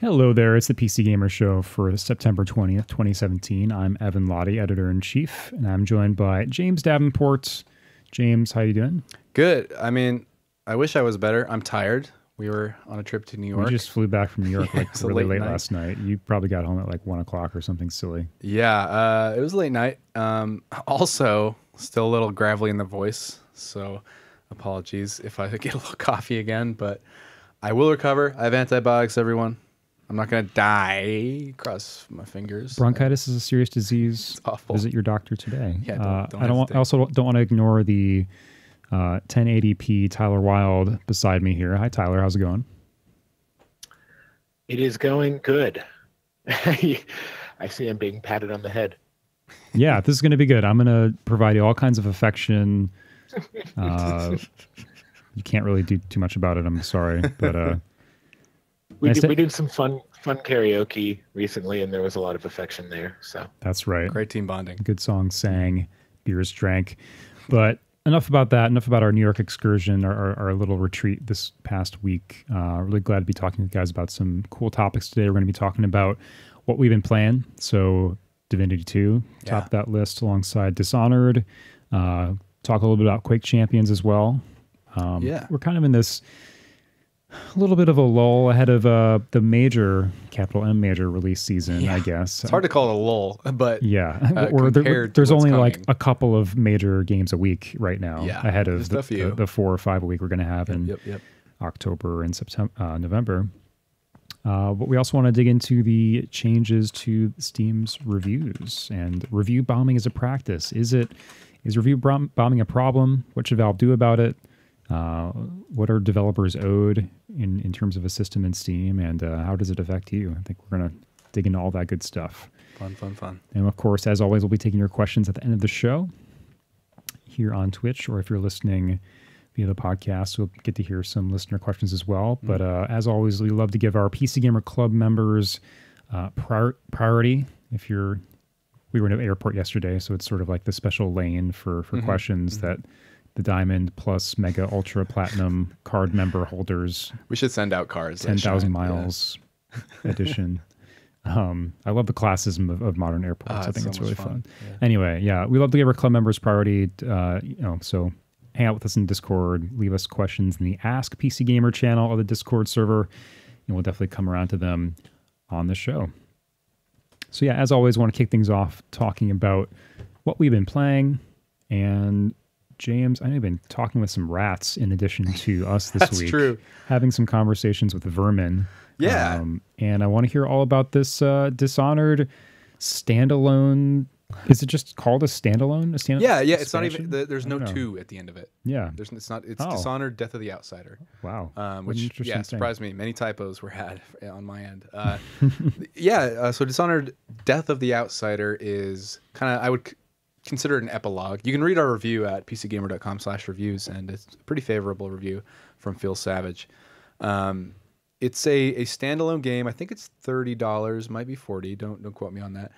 Hello there, it's the PC Gamer Show for September 20th, 2017. I'm Evan Lottie, Editor-in-Chief, and I'm joined by James Davenport. James, how you doing? Good. I mean, I wish I was better. I'm tired. We were on a trip to New York. We just flew back from New York Yeah, like it was a really late late night. last night. You probably got home at like 1 o'clock or something silly. Yeah, it was a late night. Also, still a little gravelly in the voice, so apologies if I get a little coffee again, but I will recover. I have antibiotics, everyone. I'm not going to die. Cross my fingers. Bronchitis is a serious disease. It's awful. Visit your doctor today. Yeah, don't I hesitate. also don't want to ignore the 1080p Tyler Wilde beside me here. Hi, Tyler. How's it going? It is going good. I see I'm being patted on the head. Yeah, this is going to be good. I'm going to provide you all kinds of affection. You can't really do too much about it. I'm sorry, but We did some fun karaoke recently, and there was a lot of affection there. So that's right. Great team bonding. Good songs sang, beers drank. But enough about that. Enough about our New York excursion, our little retreat this past week. Really glad to be talking to you guys about some cool topics today. We're going to be talking about what we've been playing. So Divinity 2, top of that list alongside Dishonored. Talk a little bit about Quake Champions as well. We're kind of in this a little bit of a lull ahead of the major, capital M major release season, I guess. It's hard to call it a lull, but yeah, compared to there's what's only coming. like a couple of major games a week right now, ahead of just a few. the 4 or 5 a week we're going to have in October and September, November. But we also want to dig into the changes to Steam's reviews, and review bombing as a practice. Is review bombing a problem? What should Valve do about it? What are developers owed in terms of a system in Steam, and how does it affect you? I think we're going to dig into all that good stuff. Fun. And of course, as always, we'll be taking your questions at the end of the show here on Twitch, or if you're listening via the podcast, we'll get to hear some listener questions as well. But as always, we love to give our PC Gamer Club members priority. We were in an airport yesterday, so it's sort of like the special lane for questions that the Diamond Plus Mega Ultra Platinum card member holders. We should send out cards. 10,000 miles edition. I love the classism of modern airports. I think it's really fun. Yeah. Anyway, we love to give our club members priority. So hang out with us in Discord, leave us questions in the Ask PC Gamer channel of the Discord server, and we'll definitely come around to them on the show. So as always, I want to kick things off talking about what we've been playing. And James, I know you've been talking with some rats in addition to us this week. That's true. Having some conversations with vermin. Yeah. And I want to hear all about this Dishonored standalone. Is it just called a standalone? Yeah. It's expansion? not even. There's no 2 at the end of it. Yeah. It's not. It's Dishonored: Death of the Outsider. Wow. Which surprised me. Many typos were had on my end. So Dishonored: Death of the Outsider is kind of, I would consider it an epilogue. You can read our review at pcgamer.com/reviews, and it's a pretty favorable review from Phil Savage. It's a standalone game. I think it's $30, might be $40. Don't quote me on that.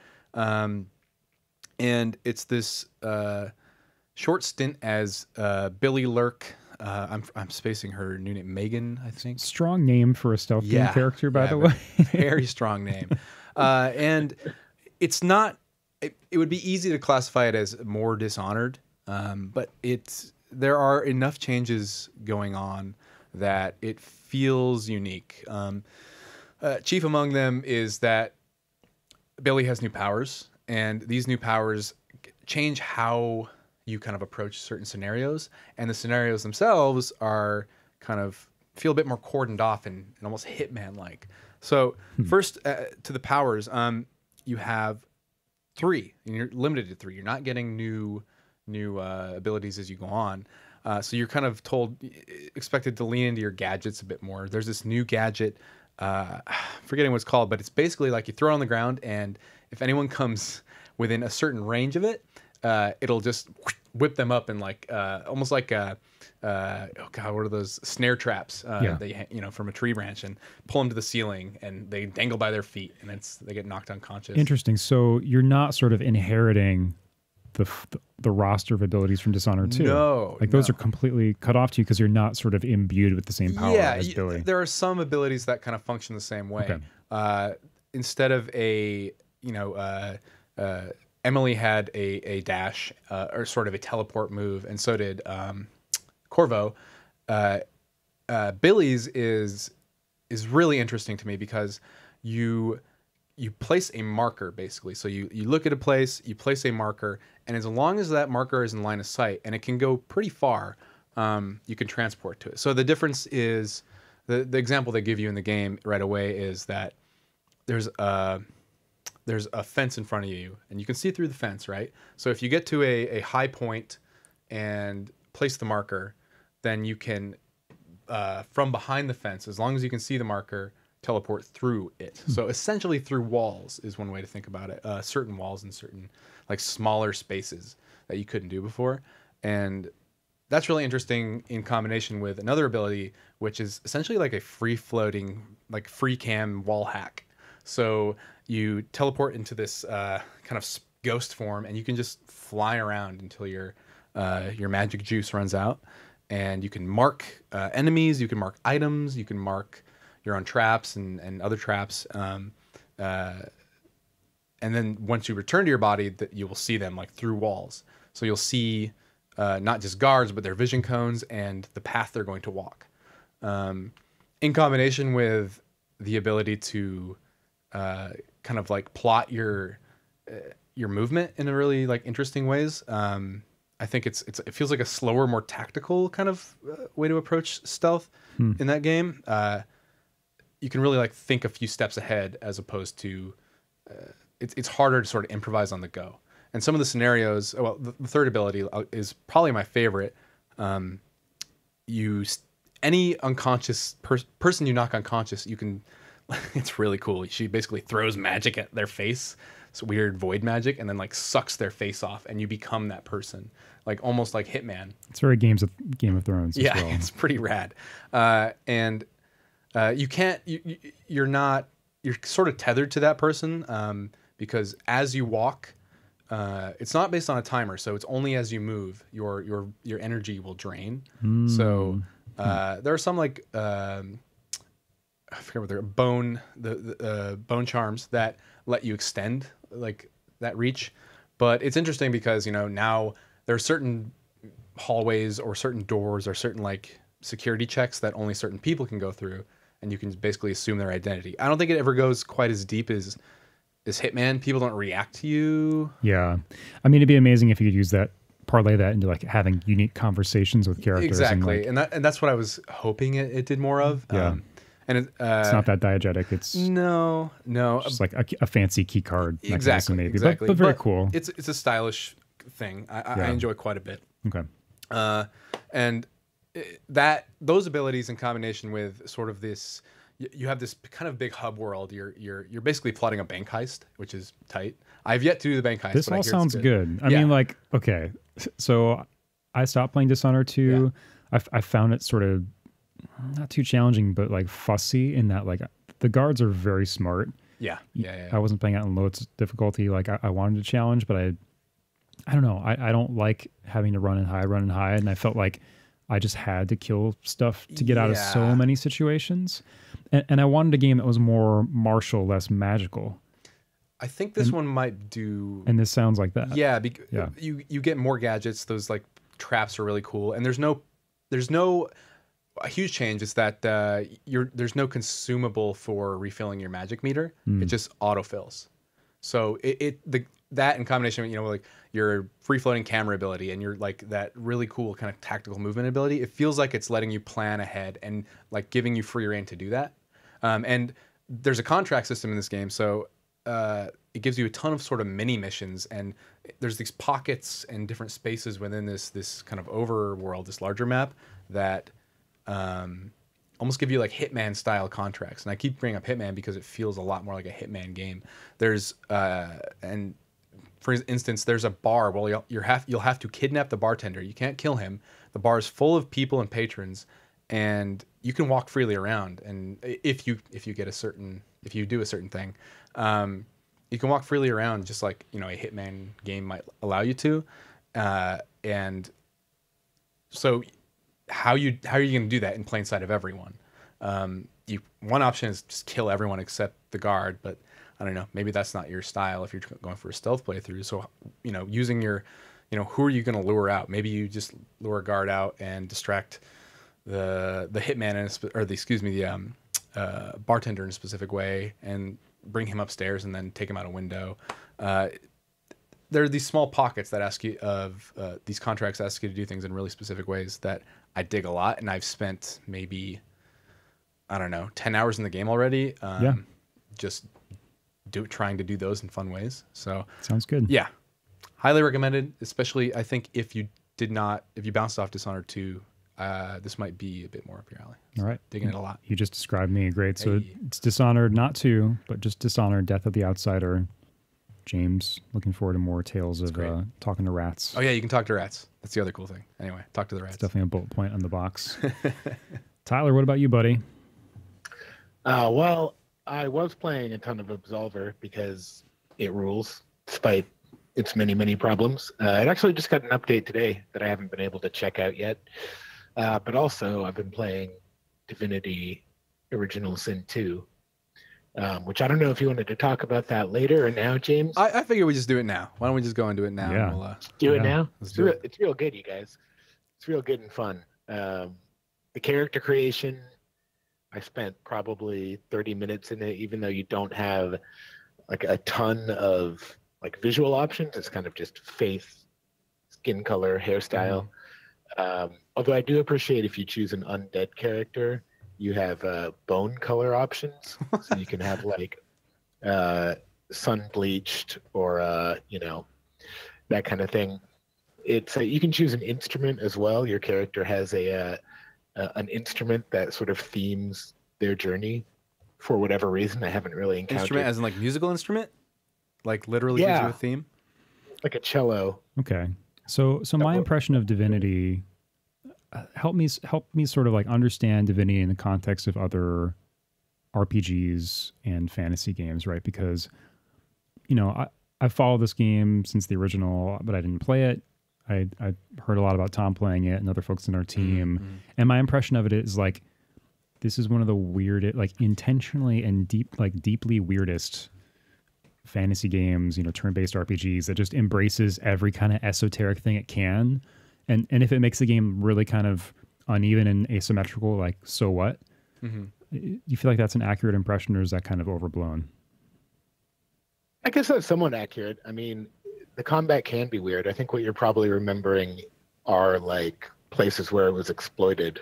And it's this short stint as Billy Lurk. I'm spacing her new name, Megan, I think. Strong name for a stealth game character, by the way. Very strong name. And it's not. It would be easy to classify it as more Dishonored, but there are enough changes going on that it feels unique. Chief among them is that Billy has new powers, and these new powers change how you kind of approach certain scenarios, and the scenarios themselves are kind of feel a bit more cordoned off and almost Hitman-like. So first, to the powers, you have 3, and you're limited to 3. You're not getting new abilities as you go on. So you're kind of expected to lean into your gadgets a bit more. There's this new gadget, forgetting what it's called, but it's basically like you throw it on the ground, and if anyone comes within a certain range of it, it'll just whip them up and like almost like oh god, what are those snare traps? They from a tree branch and pull them to the ceiling, and they dangle by their feet, and they get knocked unconscious. Interesting. So you're not sort of inheriting the roster of abilities from Dishonored 2. No, like those are completely cut off to you because you're not sort of imbued with the same power as Billy. There are some abilities that kind of function the same way. Okay. Instead of Emily had a dash or sort of a teleport move, and so did Corvo. Billy's is really interesting to me because you place a marker basically. So you look at a place, you place a marker, and as long as that marker is in line of sight, and it can go pretty far, you can transport to it. So the difference is the example they give you in the game right away is that there's a fence in front of you, and you can see through the fence, right? So if you get to a high point and place the marker, then you can from behind the fence, as long as you can see the marker, teleport through it. So essentially through walls is one way to think about it. Certain walls and certain like smaller spaces that you couldn't do before. And that's really interesting in combination with another ability, which is essentially like a free floating, like free cam wall hack. So you teleport into this kind of ghost form, and you can just fly around until your magic juice runs out. And you can mark enemies, you can mark items, you can mark your own traps and other traps. And then once you return to your body, you will see them like through walls. So you'll see not just guards, but their vision cones and the path they're going to walk. In combination with the ability to kind of like plot your movement in a really like interesting ways. I think it feels like a slower, more tactical kind of way to approach stealth in that game. You can really like think a few steps ahead as opposed to it's harder to sort of improvise on the go. And some of the scenarios, well, the third ability is probably my favorite. Any unconscious person you knock unconscious, you can. It's really cool. She basically throws magic at their face. It's weird void magic, and then like sucks their face off, and you become that person, like almost like Hitman. It's very Game of Thrones. Yeah, as well. It's pretty rad. And you can't. You're sort of tethered to that person because as you walk, it's not based on a timer, so it's only as you move your energy will drain. So there are some like. I forget what they're bone charms that let you extend like that reach, but it's interesting because now there are certain hallways or certain doors or certain like security checks that only certain people can go through, and you can basically assume their identity. I don't think it ever goes quite as deep as Hitman. People don't react to you. Yeah, I mean, it'd be amazing if you could use that, parlay that into like having unique conversations with characters. Exactly, and that's what I was hoping it did more of. Yeah. And it's not that diegetic. It's no, just like a fancy key card. Exactly, maybe, exactly. But very cool. It's a stylish thing. I enjoy quite a bit. Okay. And those abilities in combination with sort of this, you have this kind of big hub world. You're basically plotting a bank heist, which is tight. I've yet to do the bank heist. This but all sounds good. I Yeah. mean, like, okay, so I stopped playing Dishonored 2. Yeah. I found it sort of not too challenging, but like fussy in that like the guards are very smart. Yeah. I wasn't playing out in low difficulty. Like I wanted to challenge, but I don't know. I don't like having to run and hide, and I felt like I just had to kill stuff to get out of so many situations. And I wanted a game that was more martial, less magical. I think this one might do. And this sounds like that. Yeah, you get more gadgets. Those like traps are really cool, and there's no. A huge change is that there's no consumable for refilling your magic meter. It just autofills. So that in combination with like your free floating camera ability and your like that really cool kind of tactical movement ability, it feels like it's letting you plan ahead and like giving you free reign to do that. And there's a contract system in this game, so it gives you a ton of sort of mini missions, and there's these pockets and different spaces within this kind of overworld, this larger map that almost give you like Hitman style contracts. And I keep bringing up Hitman because it feels a lot more like a Hitman game. There's and for instance, there's a bar. Well, you'll have to kidnap the bartender. You can't kill him. The bar is full of people and patrons, and you can walk freely around. And if you do a certain thing, You can walk freely around, just like a Hitman game might allow you to, and so how are you going to do that in plain sight of everyone? One option is just kill everyone except the guard, but I don't know, maybe that's not your style if you're going for a stealth playthrough. So using your who are you going to lure out? Maybe you just lure a guard out and distract the hitman the bartender in a specific way and bring him upstairs and then take him out a window. There are these small pockets that ask you these contracts ask you to do things in really specific ways that I dig a lot, and I've spent maybe, I don't know, 10 hours in the game already. Just trying to do those in fun ways. So sounds good. Yeah, highly recommended. Especially, I think if you bounced off Dishonored 2, this might be a bit more up your alley. All right, digging it a lot. You just described me. Great. So it's Dishonored, not 2, but just Dishonored, Death of the Outsider. James, looking forward to more tales of talking to rats. Oh yeah, you can talk to rats. That's the other cool thing. Anyway, talk to the rats. It's definitely a bullet point on the box. Tyler, what about you, buddy? Well, I was playing a ton of Absolver because it rules, despite its many, many problems. It actually just got an update today that I haven't been able to check out yet. But also, I've been playing Divinity Original Sin 2. Which I don't know if you wanted to talk about that later or now, James. I figure we just do it now. Why don't we just go and do it now? Yeah. And we'll, do it now. It's real good, you guys. It's real good and fun. The character creation, I spent probably 30 minutes in it, even though you don't have like a ton of like visual options. It's kind of just face, skin color, hairstyle. Although I do appreciate if you choose an undead character, you have bone color options, so you can have like sun bleached or that kind of thing. It's you can choose an instrument as well. Your character has an instrument that sort of themes their journey for whatever reason. I haven't really encountered. Instrument as in like musical instrument, like literally gives you a theme, like a cello. Okay, so my impression of Divinity. Help me sort of like understand Divinity in the context of other RPGs and fantasy games, right? Because, I followed this game since the original, but I didn't play it. I heard a lot about Tom playing it and other folks in our team. And my impression of it is like, this is one of the weirdest, like intentionally and deeply weirdest fantasy games, turn-based RPGs that just embraces every kind of esoteric thing it can. And if it makes the game really kind of uneven and asymmetrical, like, so what? Do you feel like that's an accurate impression, or is that kind of overblown? I guess that's somewhat accurate. I mean, the combat can be weird. I think what you're probably remembering are like places where it was exploited,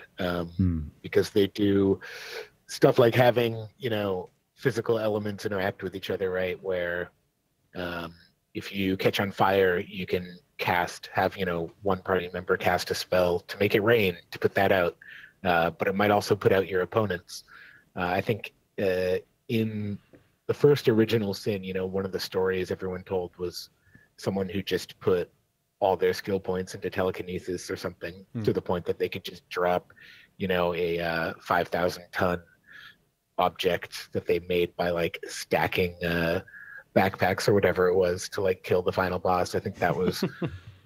because they do stuff like having, physical elements interact with each other, right? Where if you catch on fire, you can have one party member cast a spell to make it rain to put that out, but it might also put out your opponents. I think in the first original Sin, one of the stories everyone told was someone who just put all their skill points into telekinesis or something, to the point that they could just drop a 5,000 ton object that they made by like stacking backpacks or whatever it was to like kill the final boss. I think that was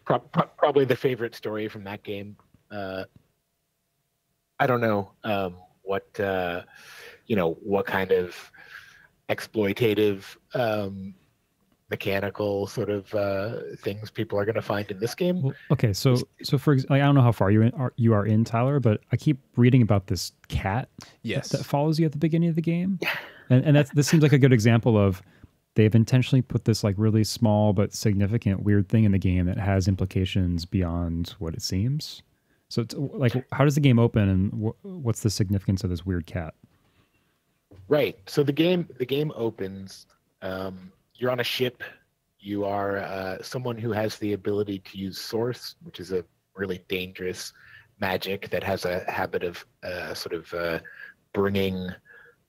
probably the favorite story from that game. I don't know what kind of exploitative mechanical sort of things people are going to find in this game. Well, okay, so for I don't know how far you are in, Tyler, but I keep reading about this cat that follows you at the beginning of the game, and this seems like a good example of they've intentionally put this like really small but significant weird thing in the game that has implications beyond what it seems. So it's like, how does the game open, and what's the significance of this weird cat? Right. So the game opens. You're on a ship. You are someone who has the ability to use Source, which is a really dangerous magic that has a habit of bringing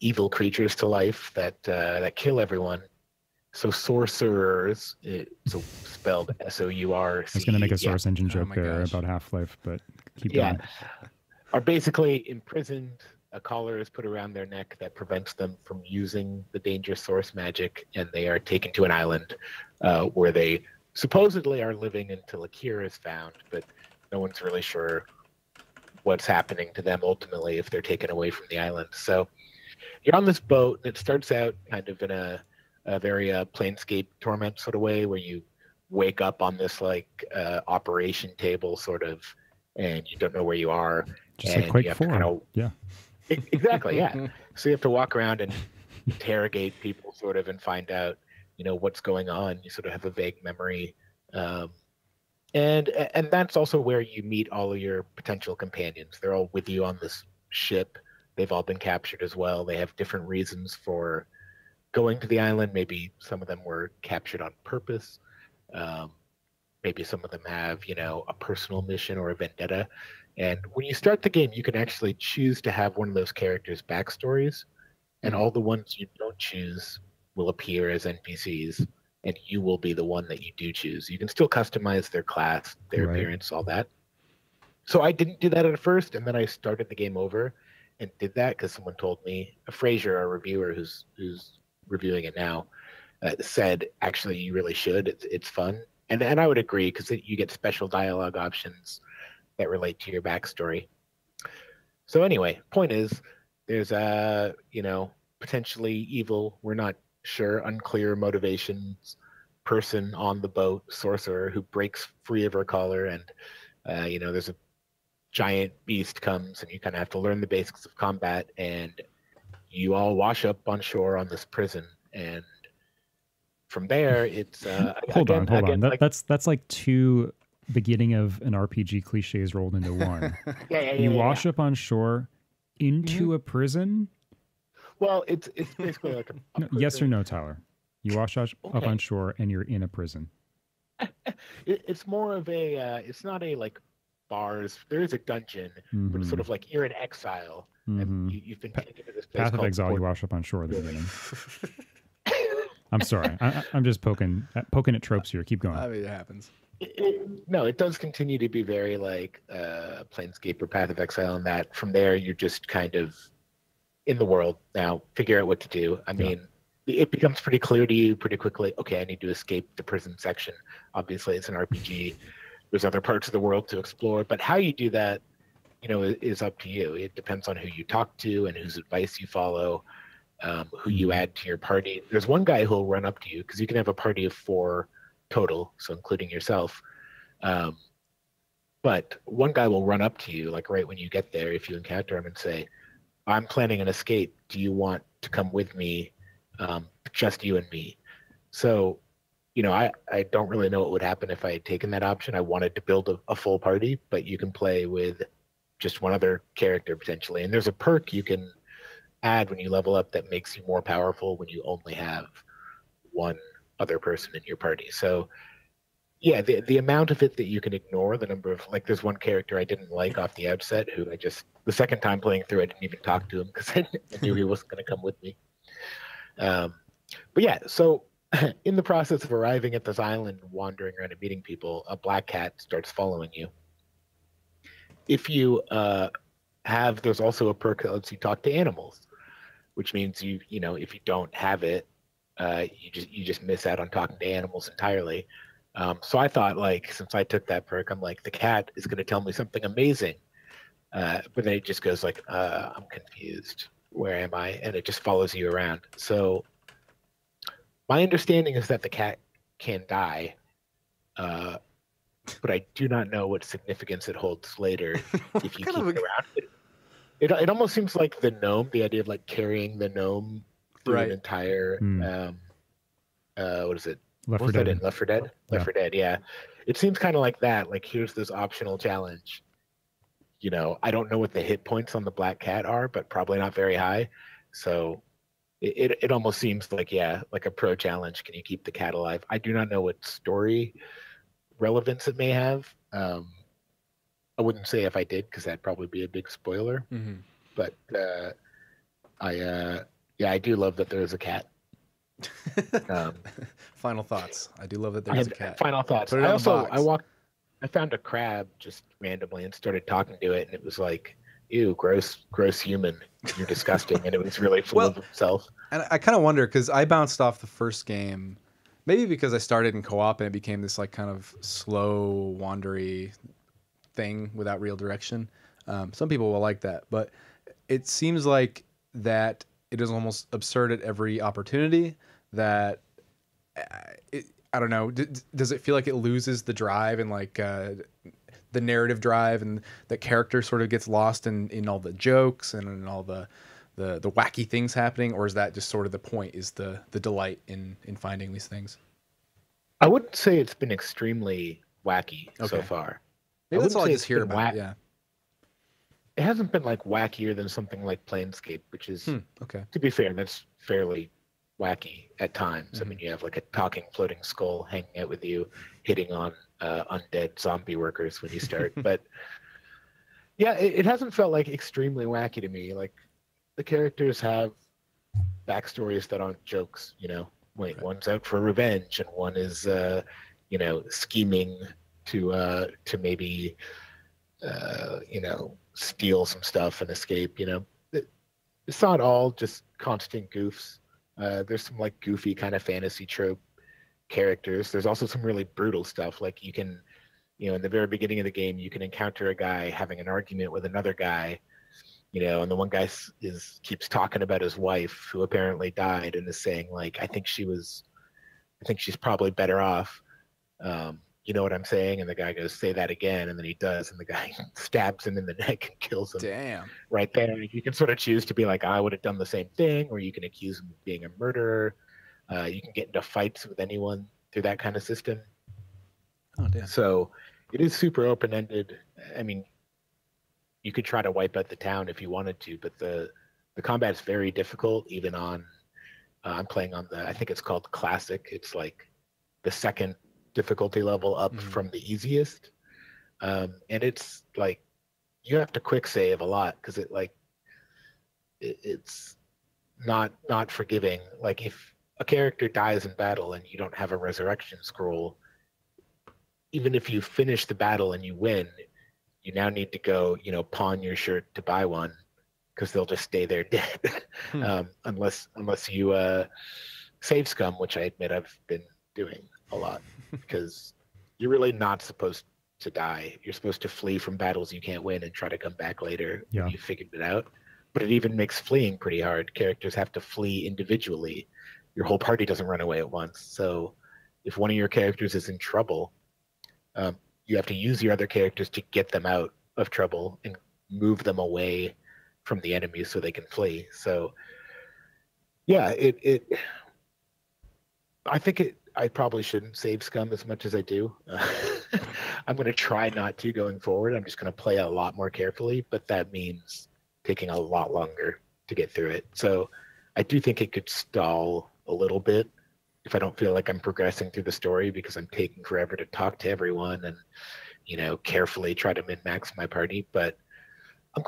evil creatures to life that kill everyone. So sorcerers, it's spelled S-O-U-R-C. I was going to make a Source Engine joke there about Half-Life, but keep going. Are basically imprisoned a collar is put around their neck that prevents them from using the danger source magic, and they are taken to an island where they supposedly are living until a cure is found, but no one's really sure what's happening to them ultimately if they're taken away from the island. So you're on this boat, and it starts out kind of in a very Planescape Torment sort of way, where you wake up on this like operation table sort of, and you don't know where you are. Just and like Quake you have 4. to kind of, yeah. Exactly, yeah. So you have to walk around and interrogate people sort of and find out, what's going on. You sort of have a vague memory. And that's also where you meet all of your potential companions. They're all with you on this ship. They've all been captured as well. They have different reasons for going to the island. Maybe some of them were captured on purpose. Maybe some of them have, a personal mission or a vendetta. And when you start the game, you can actually choose to have one of those characters' backstories, and all the ones you don't choose will appear as NPCs, and you will be the one that you do choose. You can still customize their class, their appearance, all that. So I didn't do that at first, and then I started the game over and did that because someone told me, Fraser, our reviewer who's reviewing it now, said, actually, you really should. It's fun. And I would agree, because you get special dialogue options that relate to your backstory. So anyway, point is, there's a, potentially evil, we're not sure, unclear motivations person on the boat, sorcerer, who breaks free of her collar, and, there's a giant beast comes, and you kind of have to learn the basics of combat, and you all wash up on shore on this prison, and from there, it's hold on. That's like two beginning of an RPG cliches rolled into one. You wash up on shore into a prison. Well, it's basically like a yes or no, Tyler. You wash up on shore and you're in a prison. It's more of a. It's not a like bars. There is a dungeon, but it's sort of like you're in exile, and you've been taken to this place. Path of Exile. You wash up on shore at the beginning. I'm sorry. I'm just poking at tropes here. Keep going. I mean, it happens. No, it does continue to be very like Planescape or Path of Exile, and that from there you're just kind of in the world now, figure out what to do. I mean, it becomes pretty clear to you pretty quickly. Okay, I need to escape the prison section. Obviously, it's an RPG. There's other parts of the world to explore, but how you do that, is up to you. It depends on who you talk to and whose advice you follow. Who you add to your party. There's one guy who'll run up to you, because you can have a party of 4 total, so including yourself. But one guy will run up to you, like right when you get there, if you encounter him, and say, I'm planning an escape. Do you want to come with me? Just you and me. So, I don't really know what would happen if I had taken that option. I wanted to build a full party, but you can play with just one other character potentially. And there's a perk you can add when you level up that makes you more powerful when you only have one other person in your party. So yeah, the amount of it that you can ignore, the number of, like, there's one character I didn't like off the outset, who the second time playing through, I didn't even talk to him because I knew he wasn't going to come with me. But yeah, so in the process of arriving at this island, wandering around and meeting people, a black cat starts following you. If you there's also a perk that lets you talk to animals, which means if you don't have it, you just miss out on talking to animals entirely. So I thought, like, since I took that perk, I'm like, the cat is going to tell me something amazing. But then it just goes like, I'm confused. Where am I? And it just follows you around. So my understanding is that the cat can die, but I do not know what significance it holds later if you keep it around. It almost seems like the gnome, the idea of like carrying the gnome through an entire what is it? Left What was 4 that Dead. in Left 4 Dead? Left 4 Dead, yeah. It seems kind of like that. Like, here's this optional challenge. I don't know what the hit points on the black cat are, but probably not very high. So it almost seems like, like a pro challenge. Can you keep the cat alive? I do not know what story relevance it may have. I wouldn't say if I did, because that'd probably be a big spoiler. Mm-hmm. But I do love that there is a cat. Final thoughts. I do love that there's a cat. Final thoughts. Put it on the box. I found a crab just randomly and started talking to it, and it was like, ew, gross human. You're disgusting. And it was really full Well, of himself. and I kind of wonder because I bounced off the first game, maybe because I started in co-op and it became this like kind of slow, wandery thing without real direction. Some people will like that, but it seems like that it is almost absurd at every opportunity. That I don't know. Does it feel like it loses the drive and like the narrative drive, and the character sort of gets lost in all the jokes and in all the wacky things happening, or is that just sort of the point? Is the delight in finding these things? I wouldn't say it's been extremely wacky so Okay. far. Maybe that's all I say just it's hear been about. Yeah. It hasn't been like wackier than something like Planescape, which is, Okay. to be fair, that's fairly wacky at times. I Mhm. mean, you have like a talking floating skull hanging out with you, hitting on undead zombie workers when you start. But yeah, it hasn't felt like extremely wacky to me. Like the characters have backstories that aren't jokes, you know. Wait, Right. one's out for revenge, and one is, you know, scheming to maybe, you know, steal some stuff and escape. You know, it's not all just constant goofs. There's some like goofy kind of fantasy trope characters. There's also some really brutal stuff. Like you can, you know, in the very beginning of the game, you can encounter a guy having an argument with another guy, you know, and the one guy keeps talking about his wife who apparently died and is saying like, I think she's probably better off. You know what I'm saying? And the guy goes, say that again. And then he does. And the guy stabs him in the neck and kills him Damn. right there. You can sort of choose to be like, I would have done the same thing, or you can accuse him of being a murderer. You can get into fights with anyone through that kind of system. Oh, damn. So it is super open-ended. I mean, you could try to wipe out the town if you wanted to, but the combat's very difficult, even on, I'm playing on I think it's called Classic. It's like the second difficulty level up from the easiest. And it's like, you have to quick save a lot because it's not forgiving. Like if a character dies in battle and you don't have a resurrection scroll, even if you finish the battle and you win, you now need to go, you know, pawn your shirt to buy one because they'll just stay there dead. Unless you save scum, which I admit I've been doing a lot because you're really not supposed to die. You're supposed to flee from battles you can't win and try to come back later when you figured it out. But it even makes fleeing pretty hard. Characters have to flee individually. Your whole party doesn't run away at once. So if one of your characters is in trouble, you have to use your other characters to get them out of trouble and move them away from the enemy so they can flee. So yeah, I probably shouldn't save scum as much as I do. I'm going to try not to going forward. I'm just going to play a lot more carefully, but that means taking a lot longer to get through it. So I do think it could stall a little bit if I don't feel like I'm progressing through the story because I'm taking forever to talk to everyone and, you know, carefully try to min-max my party. But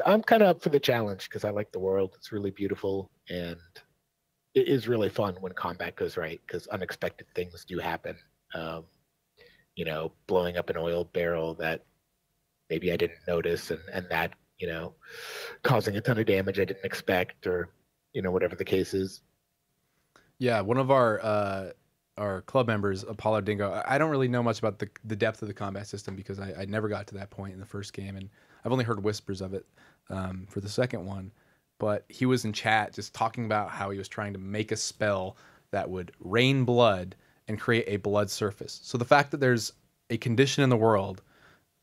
I'm kind of up for the challenge because I like the world. It's really beautiful, and it is really fun when combat goes right because unexpected things do happen. You know, blowing up an oil barrel that maybe I didn't notice, and that, you know, causing a ton of damage I didn't expect, or, you know, whatever the case is. Yeah, one of our club members, Apollo Dingo. I don't really know much about the depth of the combat system because I never got to that point in the first game, and I've only heard whispers of it for the second one. But he was in chat just talking about how he was trying to make a spell that would rain blood and create a blood surface. So the fact that there's a condition in the world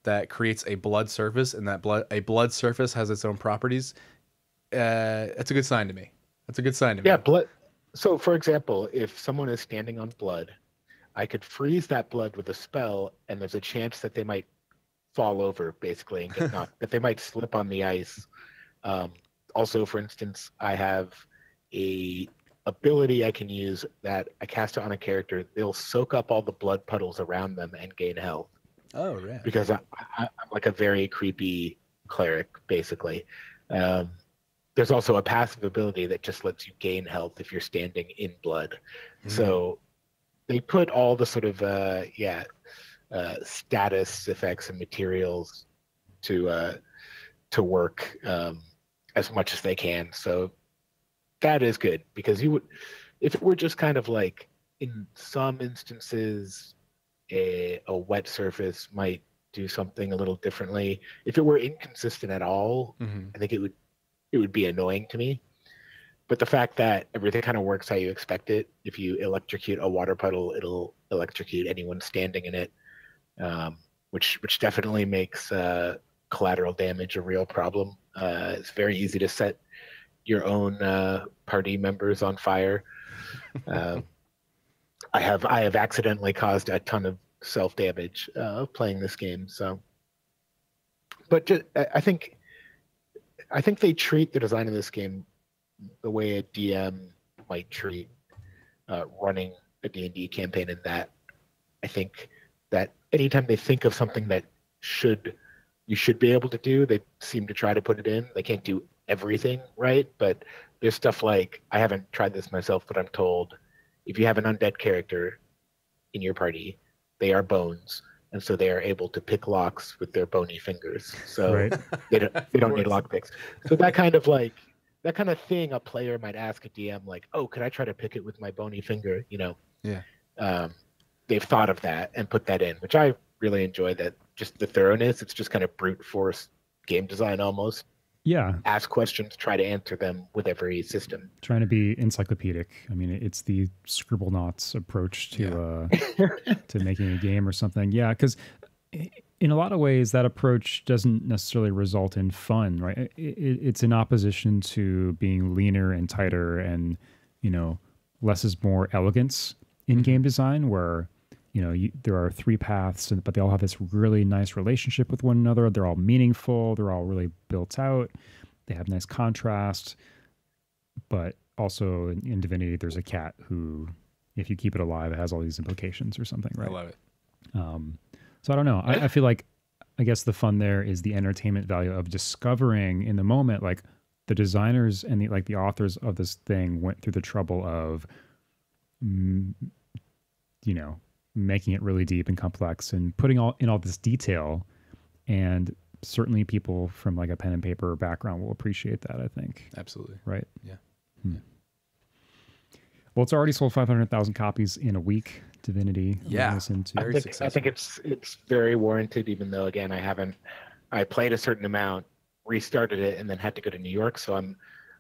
that creates a blood surface, and that a blood surface has its own properties, that's a good sign to me. That's a good sign to me. Yeah, blood. So, for example, if someone is standing on blood, I could freeze that blood with a spell, and there's a chance that they might fall over, basically, and get knocked, that they might slip on the ice. Also, for instance, I have a ability I can use that I cast it on a character. They'll soak up all the blood puddles around them and gain health. Oh, right. Because I'm like a very creepy cleric, basically. There's also a passive ability that just lets you gain health if you're standing in blood. So they put all the sort of status effects and materials to to work as much as they can. So that is good, because if it were just kind of like, in some instances, a wet surface might do something a little differently. If it were inconsistent at all, I think it would be annoying to me. But the fact that everything kind of works how you expect it, if you electrocute a water puddle, it'll electrocute anyone standing in it, which definitely makes collateral damage a real problem. It's very easy to set your own party members on fire. I have accidentally caused a ton of self-damage playing this game. So, but I think they treat the design of this game the way a DM might treat running a D&D campaign, in that I think that anytime they think of something that you should be able to do, they seem to try to put it in. They can't do everything right, but there's stuff like, I haven't tried this myself, but I'm told if you have an undead character in your party, they are bones, and so they are able to pick locks with their bony fingers. So Right. they don't need lock picks. So that kind of thing a player might ask a DM, like, oh, could I try to pick it with my bony finger? Yeah. They've thought of that and put that in, which I really enjoy. That just the thoroughness. It's just kind of brute force game design almost. Yeah. Ask questions, try to answer them with every system. Trying to be encyclopedic. I mean, it's the Scribblenauts approach to to making a game or something. Yeah, because in a lot of ways, that approach doesn't necessarily result in fun, right? It's in opposition to being leaner and tighter, and less is more elegance in game design, where there are 3 paths, but they all have this really nice relationship with one another. They're all meaningful. They're all really built out. They have nice contrast. But also in Divinity, there's a cat who, if you keep it alive, it has all these implications or something, right? I love it. So I don't know. I feel like, I guess the fun there is the entertainment value of discovering in the moment, like, the designers and the authors of this thing went through the trouble of, making it really deep and complex and putting all this detail, and certainly people from like a pen and paper background will appreciate that, I think. Absolutely. Right. Yeah. Well, it's already sold 500,000 copies in a week. Divinity. Yeah. I think it's very warranted, even though, again, I played a certain amount, restarted it, and then had to go to New York. So I'm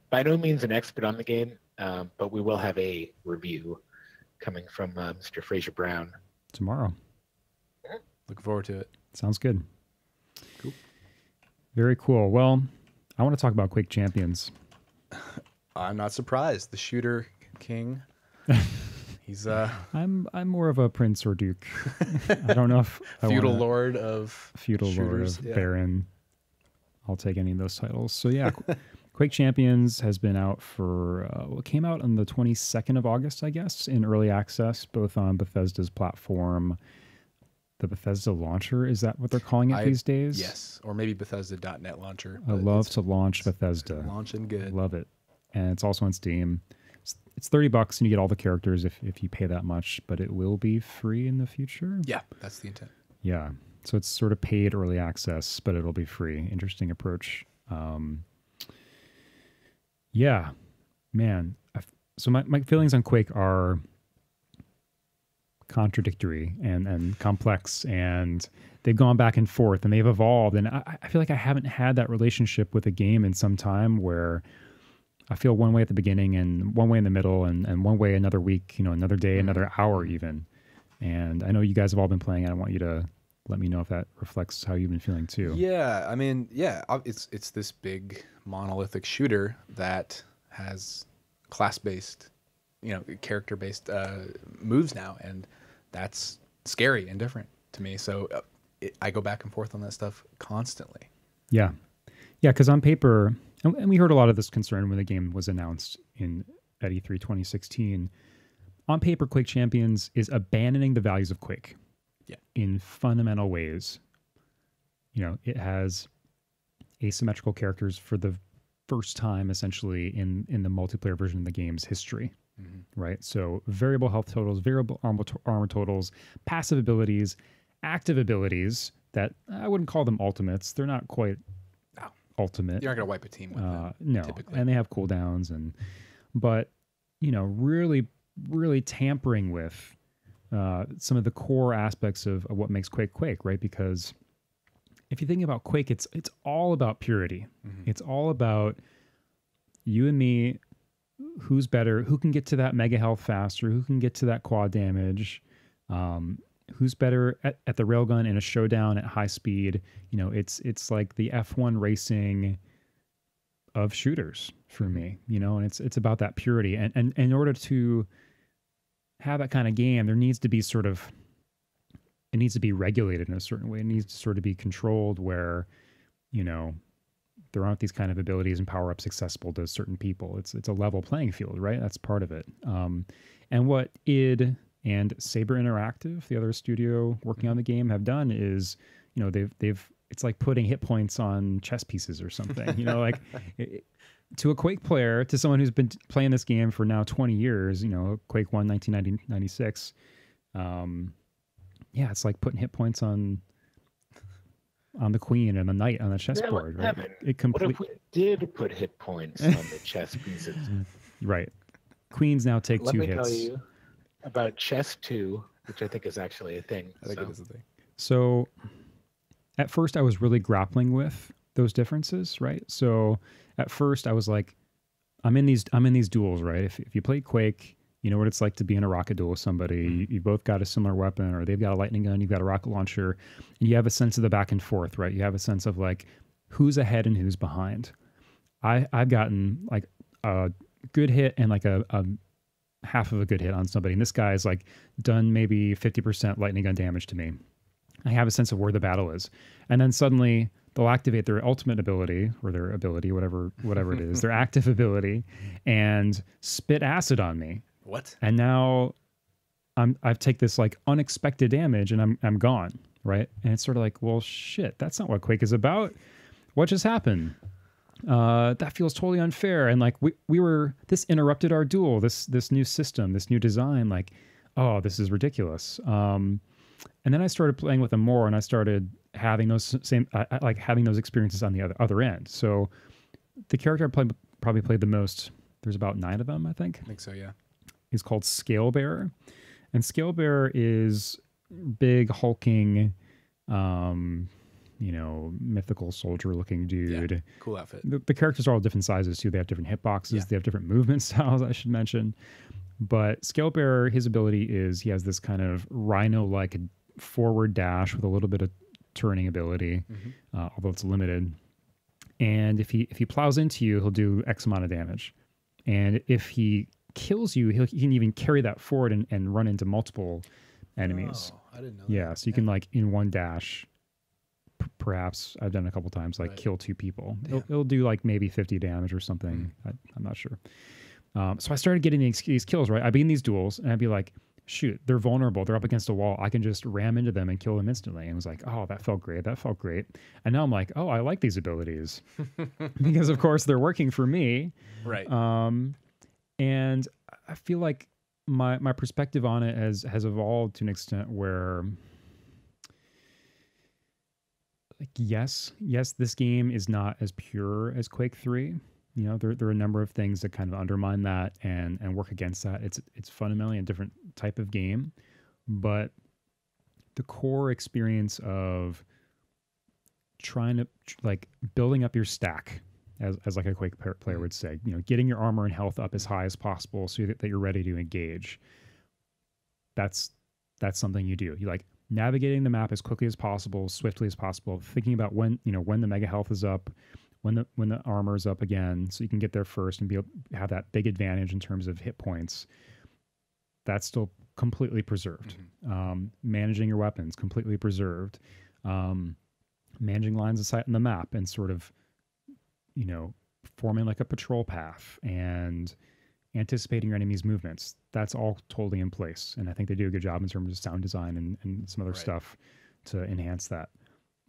by no means an expert on the game, but we will have a review coming from Mr. Fraser Brown tomorrow. Looking forward to it. Sounds good. Cool. Very cool. Well, I want to talk about Quake Champions. I'm not surprised. The shooter king. He's I'm more of a prince or duke. I don't know if feudal lord of baron. I'll take any of those titles. So yeah, Quake Champions has been out for it came out on the 22nd of August, I guess, in early access, both on Bethesda's platform. The Bethesda launcher, is that what they're calling it these days? Yes, or maybe Bethesda.net launcher. I love to launch Bethesda. Launching good. Love it. And it's also on Steam. It's $30 and you get all the characters if you pay that much, but it will be free in the future. Yeah, that's the intent. Yeah. So it's sort of paid early access, but it'll be free. Interesting approach. Yeah, man. So my feelings on Quake are contradictory and complex, and they've gone back and forth and they've evolved. And I feel like I haven't had that relationship with a game in some time, where I feel one way at the beginning and one way in the middle and one way another week, another day, another hour even. And I know you guys have all been playing. I want you to let me know if that reflects how you've been feeling too. Yeah, I mean, yeah, it's this big monolithic shooter that has class-based, character-based moves now, and that's scary and different to me. So I go back and forth on that stuff constantly. Yeah, because on paper, and we heard a lot of this concern when the game was announced at E3 2016. On paper, Quake Champions is abandoning the values of Quake. Yeah. In fundamental ways. It has asymmetrical characters for the first time, essentially, in the multiplayer version of the game's history. Mm-hmm. Right? So variable health totals, variable armor totals, passive abilities, active abilities that I wouldn't call them ultimates. They're not quite ultimate. You're not going to wipe a team with them. No, typically. And they have cooldowns, but really, really tampering with some of the core aspects of what makes Quake, right? Because if you think about Quake, it's all about purity. Mm-hmm. It's all about you and me. Who's better? Who can get to that mega health faster? Who can get to that quad damage? Who's better at the railgun in a showdown at high speed? It's like the F1 racing of shooters for me, and it's about that purity. And in order to have that kind of game, there needs to be it needs to be regulated in a certain way. It needs to sort of be controlled where, there aren't these kind of abilities and power-ups accessible to certain people. It's a level playing field, right? That's part of it. And what id and Saber Interactive, the other studio working on the game, have done is, they've it's like putting hit points on chess pieces or something. To a Quake player, to someone who's been playing this game for now 20 years, Quake 1, 1996. It's like putting hit points on the queen and the knight on the chessboard. Right? What if we did put hit points on the chess pieces? Right. Queens now take 2 hits. Let me tell you about Chess 2, which I think is actually a thing. I think it is a thing. So at first I was really grappling with those differences, right? So at first I was like, I'm in these duels, right? If you play Quake, you know what it's like to be in a rocket duel with somebody. You both got a similar weapon, or they've got a lightning gun, you've got a rocket launcher, and you have a sense of the back and forth, right? You have a sense of like who's ahead and who's behind. I've gotten like a good hit and like a half of a good hit on somebody, and this guy's like done maybe 50% lightning gun damage to me. I have a sense of where the battle is, and then suddenly they'll activate their ultimate ability, or their ability, whatever it is, their active ability, and spit acid on me. What? And now I've taken this like unexpected damage, and I'm gone, right? And it's sort of like, well, shit, that's not what Quake is about. What just happened? That feels totally unfair. And like this interrupted our duel. This new system, this new design. Like, oh, this is ridiculous. And then I started playing with them more, and I started having those having those experiences on the other end. So the character I probably played the most. There's about 9 of them, I think. I think so, yeah. He's called Scalebearer, and Scalebearer is big, hulking, mythical soldier-looking dude. Yeah, cool outfit. The characters are all different sizes too. They have different hitboxes. Yeah. They have different movement styles, I should mention. But Scalebearer, his ability is he has this kind of rhino-like forward dash with a little bit of turning ability, although it's limited. And if he plows into you, he'll do X amount of damage. And if he kills you, he can even carry that forward and run into multiple enemies. Oh, I didn't know that. Yeah, so you can like in one dash, perhaps I've done it a couple times, like kill 2 people. It'll do like maybe 50 damage or something. I'm not sure. So I started getting these kills, right? I'd be in these duels and I'd be like, shoot, they're vulnerable. They're up against a wall. I can just ram into them and kill them instantly. And it was like, oh, that felt great. And now I'm like, oh, I like these abilities because of course they're working for me. Right. And I feel like my perspective on it has evolved to an extent where, like, yes, this game is not as pure as Quake 3. There are a number of things that kind of undermine that and work against that. It's fundamentally a different type of game, but the core experience of trying to like building up your stack, as like a Quake player would say, getting your armor and health up as high as possible so that you're ready to engage. That's something you do. You like navigating the map as quickly as possible, swiftly as possible, thinking about when the mega health is up, when the armor is up again, so you can get there first and have that big advantage in terms of hit points. That's still completely preserved. Managing your weapons, completely preserved. Managing lines of sight on the map and sort of, forming like a patrol path and anticipating your enemy's movements. That's all totally in place. And I think they do a good job in terms of sound design and some other stuff to enhance that.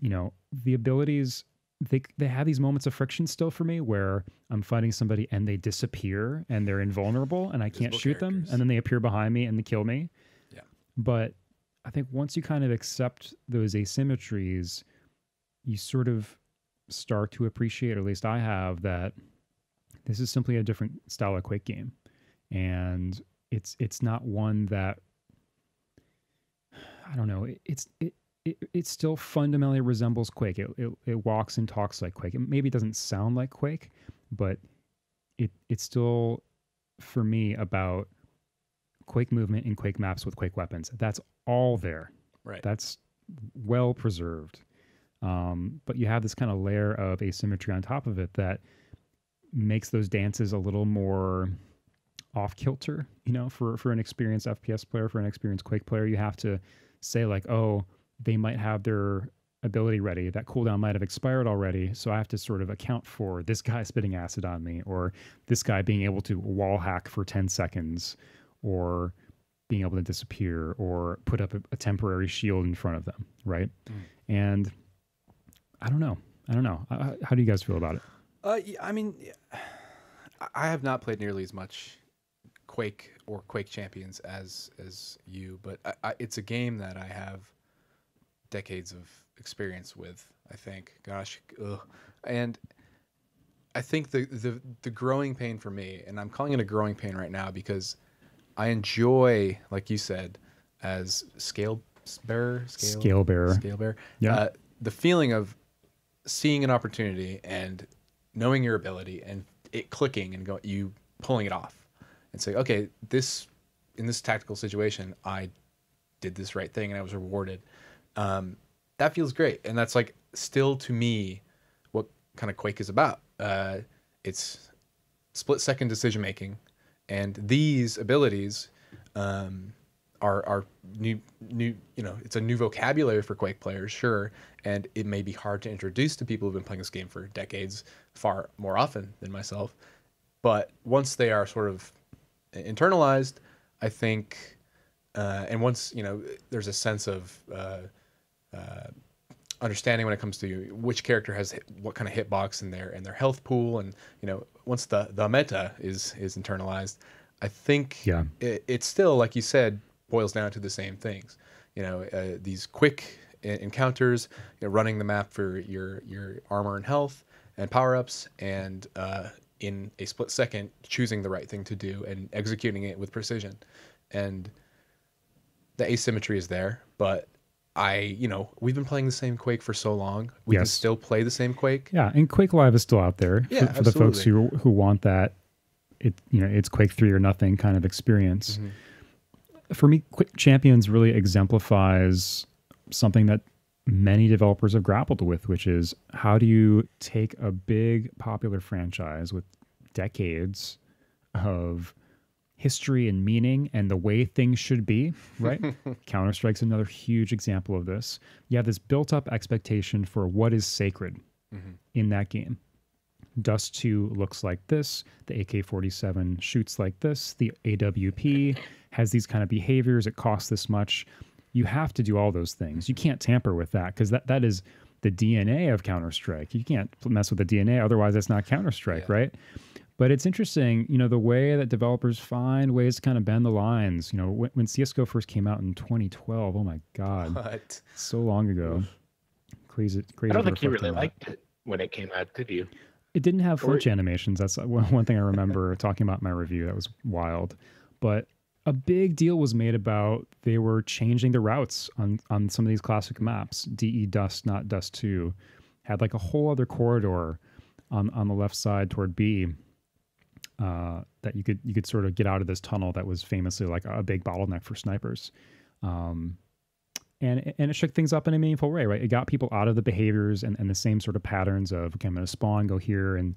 The abilities, they have these moments of friction still for me where I'm fighting somebody and they disappear and they're invulnerable and I can't shoot them, and then they appear behind me and they kill me. Yeah. But I think once you kind of accept those asymmetries, you sort of start to appreciate, or at least I have, that this is simply a different style of Quake game, and it's not one that, I don't know, it still fundamentally resembles Quake. It walks and talks like Quake. Maybe it doesn't sound like Quake, but it's still, for me, about Quake movement and Quake maps with Quake weapons. That's all there. Right. That's well preserved. But you have this kind of layer of asymmetry on top of it that makes those dances a little more off kilter. For an experienced FPS player, for an experienced Quake player, you have to say like, oh, they might have their ability ready. That cooldown might have expired already. So I have to sort of account for this guy spitting acid on me, or this guy being able to wall hack for 10 seconds, or being able to disappear, or put up a temporary shield in front of them. Right. And I don't know. How do you guys feel about it? I mean, I have not played nearly as much Quake or Quake Champions as you, but it's a game that I have decades of experience with, I think. Gosh, ugh. And I think the growing pain for me, and I'm calling it a growing pain right now because I enjoy, like you said, as scale bearer, yeah, the feeling of seeing an opportunity and knowing your ability and it clicking and you pulling it off and say, okay, in this tactical situation, I did this right thing and I was rewarded. That feels great. And that's like still to me what kind of Quake is about. It's split second decision making, and these abilities are new, it's a new vocabulary for Quake players, sure, and it may be hard to introduce to people who've been playing this game for decades, far more often than myself. But once they are sort of internalized, I think, and once there's a sense of understanding when it comes to which character has what kind of hitbox in their health pool, and once the meta is internalized, I think it's still, like you said, boils down to the same things. These quick encounters, running the map for your armor and health and power-ups, and in a split second choosing the right thing to do and executing it with precision. And the asymmetry is there, but we've been playing the same Quake for so long. We can still play the same Quake. Yeah, and Quake Live is still out there for the folks who want that. It's Quake 3 or nothing kind of experience. Mm-hmm. For me, Quake Champions really exemplifies something that many developers have grappled with, which is how do you take a big popular franchise with decades of history and meaning and the way things should be, right? Counter-Strike's another huge example of this. You have this built-up expectation for what is sacred in that game. Dust 2 looks like this. The AK-47 shoots like this. The AWP has these kind of behaviors. It costs this much. You have to do all those things. You can't tamper with that because that is the DNA of Counter-Strike. You can't mess with the DNA, otherwise it's not Counter-Strike, right? But it's interesting, the way that developers find ways to kind of bend the lines. When CSGO first came out in 2012, oh my God. What? So long ago. Crazy. I don't think you really liked it when it came out, did you? It didn't have flinch animations. That's one thing I remember talking about in my review. That was wild. But a big deal was made about they were changing the routes on some of these classic maps. DE Dust, not Dust 2, had like a whole other corridor on the left side toward B that you could sort of get out of this tunnel that was famously like a big bottleneck for snipers. And it shook things up in a meaningful way, right? It got people out of the behaviors and the same sort of patterns of, okay, I'm going to spawn, go here, and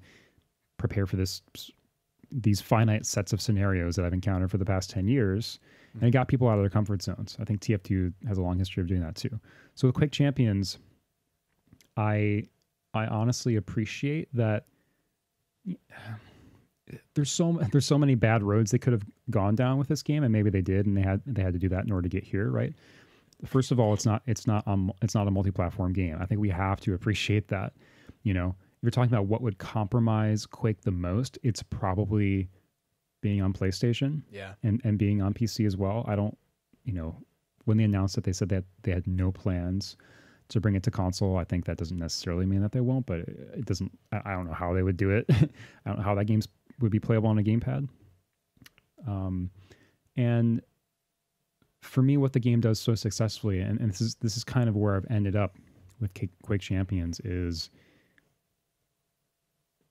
prepare for these finite sets of scenarios that I've encountered for the past 10 years. And it got people out of their comfort zones. I think TF2 has a long history of doing that too. So with Quake Champions, I honestly appreciate that there's so many bad roads they could have gone down with this game, and maybe they did, and they had to do that in order to get here, right? First of all, it's not a multi-platform game. I think we have to appreciate that. If you're talking about what would compromise Quake the most, it's probably being on PlayStation, and being on PC as well. I don't, when they announced it, they said that they had no plans to bring it to console. I think that doesn't necessarily mean that they won't, but it doesn't. I don't know how they would do it. I don't know how that game would be playable on a gamepad. And for me, what the game does so successfully, and this is kind of where I've ended up with Quake Champions, is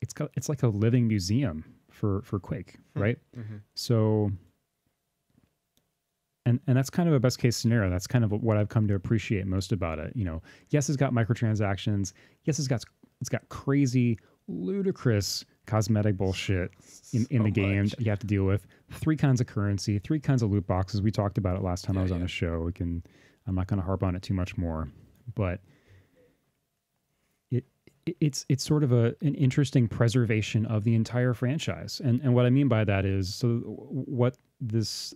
it's like a living museum for Quake, right? Mm-hmm. So, and that's kind of a best case scenario. That's kind of what I've come to appreciate most about it. You know, yes, it's got microtransactions. Yes, it's got crazy, ludicrous cosmetic bullshit in the game that you have to deal with. 3 kinds of currency, 3 kinds of loot boxes. We talked about it last time I was on the show. I'm not going to harp on it too much more, but it's sort of an interesting preservation of the entire franchise. And what I mean by that is, so what this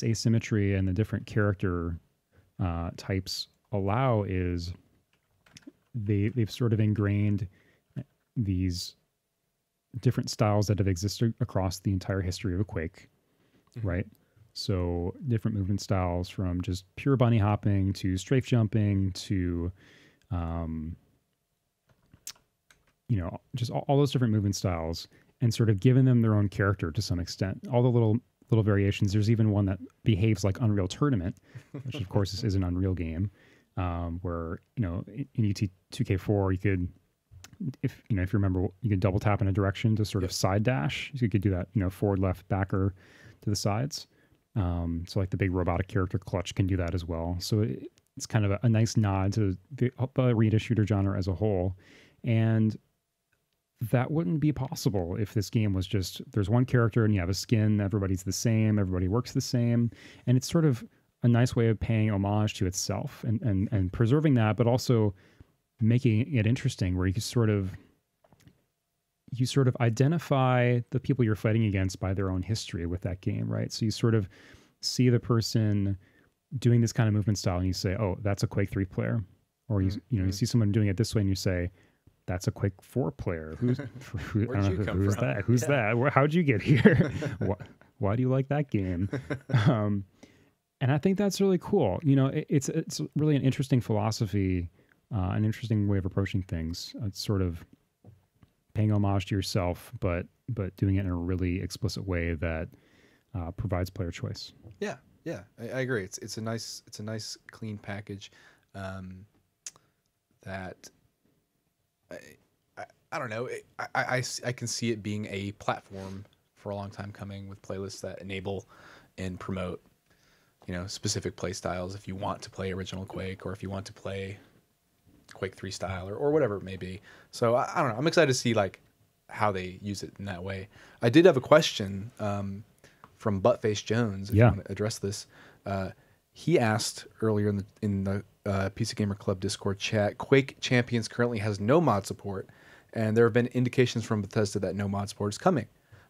asymmetry and the different character types allow is they've sort of ingrained these different styles that have existed across the entire history of a Quake, right? So different movement styles, from just pure bunny hopping to strafe jumping to, just all those different movement styles, and sort of giving them their own character to some extent. All the little variations. There's even one that behaves like Unreal Tournament, which of course is an Unreal game, where in ET 2K4 you could, if you remember, you could double tap in a direction to sort of side dash. You could do that, forward, left, back, or to the sides. So like the big robotic character Clutch can do that as well. So it's kind of a nice nod to the arena shooter genre as a whole. And that wouldn't be possible if this game was just, there's one character and you have a skin, everybody's the same, everybody works the same. And it's sort of a nice way of paying homage to itself and preserving that, but also making it interesting, where you sort of identify the people you're fighting against by their own history with that game, right? So you sort of see the person doing this kind of movement style and you say, oh, that's a Quake 3 player. Or you see someone doing it this way and you say, that's a Quake 4 player. Who's that? Who's that? How'd you get here? Why do you like that game? And I think that's really cool. It's really an interesting philosophy, an interesting way of approaching things. It's sort of paying homage to yourself, but doing it in a really explicit way that provides player choice. Yeah, I agree. It's a nice clean package that I don't know. I can see it being a platform for a long time coming, with playlists that enable and promote specific play styles. If you want to play original Quake, or if you want to play Quake 3 style, or whatever it may be. So I don't know. I'm excited to see how they use it in that way. I did have a question from Buttface Jones. If you want to address this, he asked earlier in the PC Gamer Club Discord chat, Quake Champions currently has no mod support, and there have been indications from Bethesda that no mod support is coming.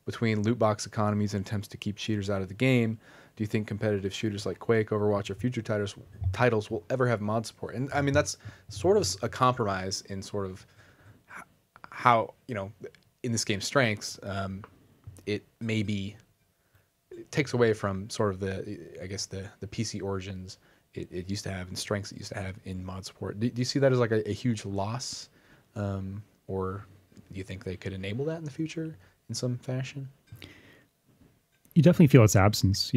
Between loot box economies and attempts to keep cheaters out of the game, do you think competitive shooters like Quake, Overwatch, or future titles will ever have mod support? And I mean, that's sort of a compromise in sort of how, in this game's strengths, it takes away from sort of the PC origins it used to have, and strengths it used to have in mod support. Do you see that as like a huge loss? Or do you think they could enable that in the future in some fashion? You definitely feel its absence,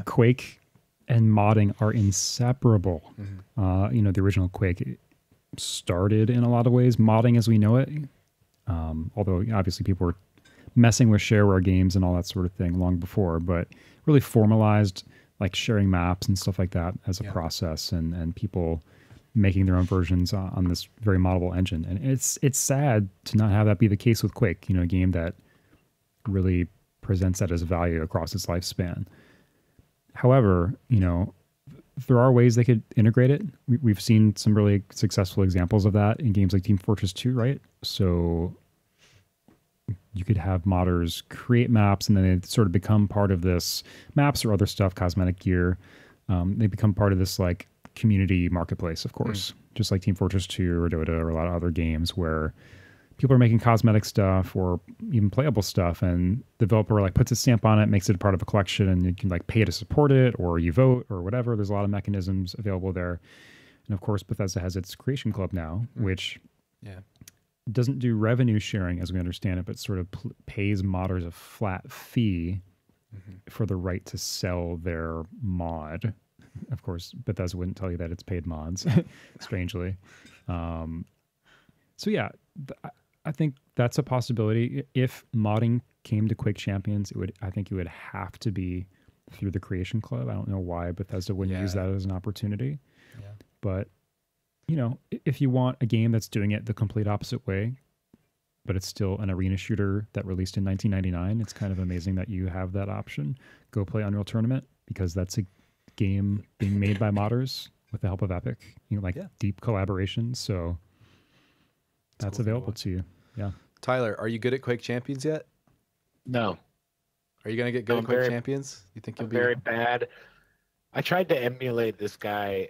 Quake and modding are inseparable. Mm-hmm. The original Quake started in a lot of ways modding as we know it. Although obviously people were messing with shareware games and all that sort of thing long before, but really formalized like sharing maps and stuff like that as a process, and people making their own versions on this very moddable engine. And it's sad to not have that be the case with Quake, a game that really presents that as a value across its lifespan. However, there are ways they could integrate it. We've seen some really successful examples of that in games like Team Fortress 2, right? So you could have modders create maps, and then they sort of become part of this, maps or other stuff, cosmetic gear. They become part of this like community marketplace, of course, just like Team Fortress 2 or Dota or a lot of other games where people are making cosmetic stuff or even playable stuff, and the developer like puts a stamp on it, makes it a part of a collection, and you can like pay to support it, or you vote or whatever. There's a lot of mechanisms available there. And of course, Bethesda has its Creation Club now, which Yeah. doesn't do revenue sharing as we understand it, but sort of pays modders a flat fee for the right to sell their mod. Of course, Bethesda wouldn't tell you that it's paid mods, strangely. So yeah, I think that's a possibility. If modding came to Quake Champions, I think it would have to be through the Creation Club. I don't know why Bethesda wouldn't use that as an opportunity. Yeah. But, you know, if you want a game that's doing it the complete opposite way, but it's still an arena shooter that released in 1999, it's kind of amazing that you have that option. Go play Unreal Tournament, because that's a game being made by modders with the help of Epic, you know, like deep collaboration. So that's cool available to you. Yeah. Tyler, are you good at Quake Champions yet? No. Are you gonna get good at Quake Champions? You think you'll be very bad? I tried to emulate this guy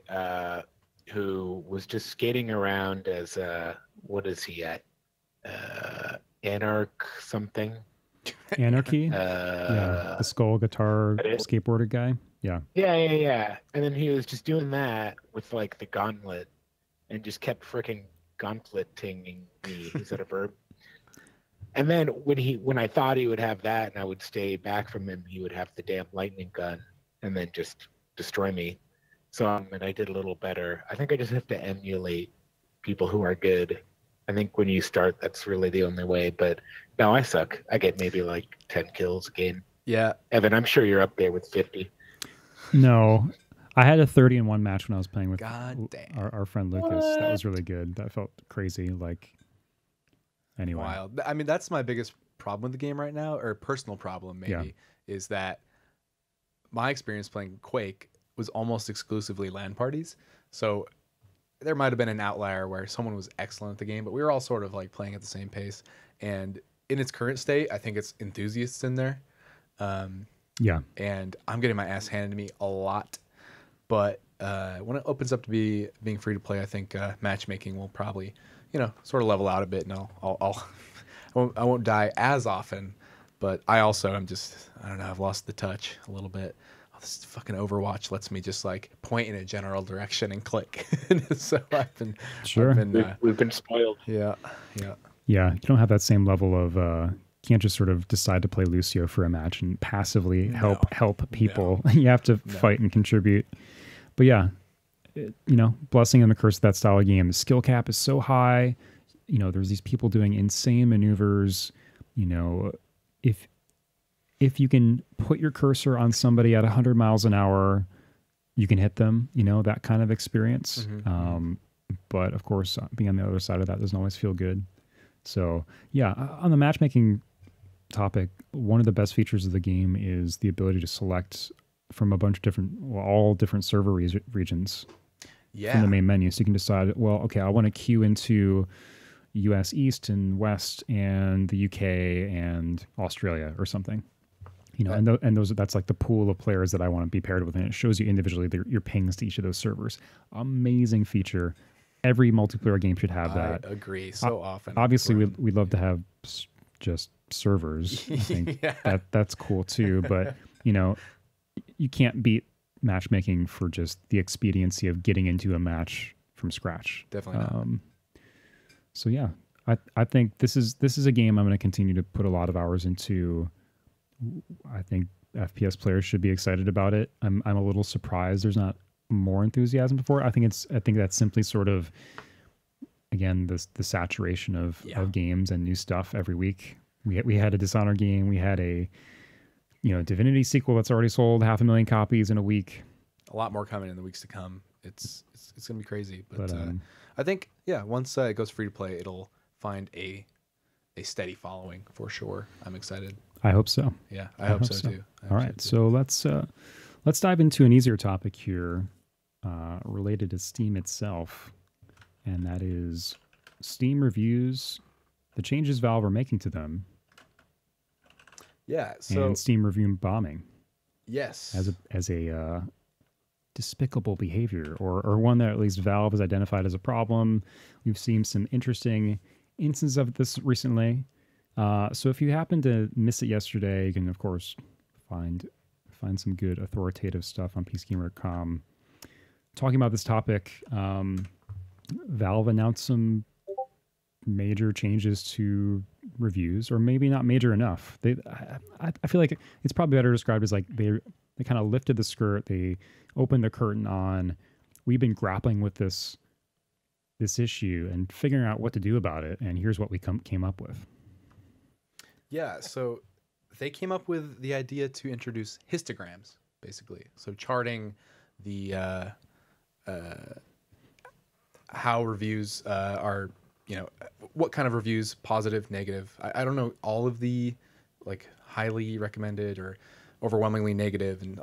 who was just skating around as what is he at? Anarch something. Anarchy. Yeah, the skull guitar skateboarder guy. Yeah. Yeah. And then he was just doing that with like the gauntlet, and just kept freaking gauntleting me. Is that a verb? And then when I thought he would have that, and I would stay back from him, he would have the damn lightning gun, and then just destroy me. So I did a little better. I think I just have to emulate people who are good. I think when you start, that's really the only way. But no, I suck. I get maybe like 10 kills a game. Yeah. Evan, I'm sure you're up there with 50. No, I had a 30 in one match when I was playing with our friend Lucas. What? That was really good. That felt crazy. Like, anyway. Wild. I mean, that's my biggest problem with the game right now, or personal problem maybe, is that my experience playing Quake was almost exclusively LAN parties. So there might have been an outlier where someone was excellent at the game, but we were all sort of like playing at the same pace. And in its current state, I think it's enthusiasts in there. And I'm getting my ass handed to me a lot. But when it opens up to being free to play, I think matchmaking will probably, you know, sort of level out a bit, and I won't die as often. But I also am I don't know, I've lost the touch a little bit. This fucking Overwatch lets me just like point in a general direction and click. So I've been we've been spoiled. Yeah. You don't have that same level of can't just sort of decide to play Lucio for a match and passively help people. You have to fight and contribute. But yeah, you know, blessing and the curse of that style of game. The skill cap is so high. You know, there's these people doing insane maneuvers. You know, if you can put your cursor on somebody at 100 miles an hour, you can hit them, you know, that kind of experience. But of course, being on the other side of that doesn't always feel good. So yeah, on the matchmaking topic, one of the best features of the game is the ability to select from a bunch of all different server regions from the main menu. So you can decide, well, okay, I want to queue into US East and West and the UK and Australia or something. You know, that's like the pool of players that I want to be paired with, and it shows you individually your pings to each of those servers. Amazing feature. Every multiplayer game should have that. I agree. So often, obviously, we'd love to have just servers. I think that's cool too. But you know, you can't beat matchmaking for just the expediency of getting into a match from scratch. Definitely not. So yeah, I think this is a game I'm going to continue to put a lot of hours into. I think FPS players should be excited about it. I'm a little surprised there's not more enthusiasm before. I think that's simply sort of, again, the saturation of games and new stuff every week. We had a Dishonored game. We had a Divinity sequel that's already sold 500,000 copies in a week. A lot more coming in the weeks to come. It's gonna be crazy. But I think once it goes free to play, it'll find a steady following for sure. I'm excited. I hope so. Yeah, I hope so too. All right, so let's dive into an easier topic here, related to Steam itself, and that is Steam reviews, the changes Valve are making to them. Yeah, so and Steam review bombing. Yes, as a despicable behavior, or one that at least Valve has identified as a problem. We've seen some interesting instances of this recently. So if you happen to miss it yesterday, you can of course find some good authoritative stuff on PCGamer.com. talking about this topic, Valve announced some major changes to reviews, or maybe not major enough. I feel like it's probably better described as like they kind of lifted the skirt, they opened the curtain on, we've been grappling with this issue and figuring out what to do about it, and here's what we came up with. Yeah, so they came up with the idea to introduce histograms, basically. So charting the how reviews are, what kind of reviews, positive, negative. I don't know all of the like highly recommended or overwhelmingly negative, and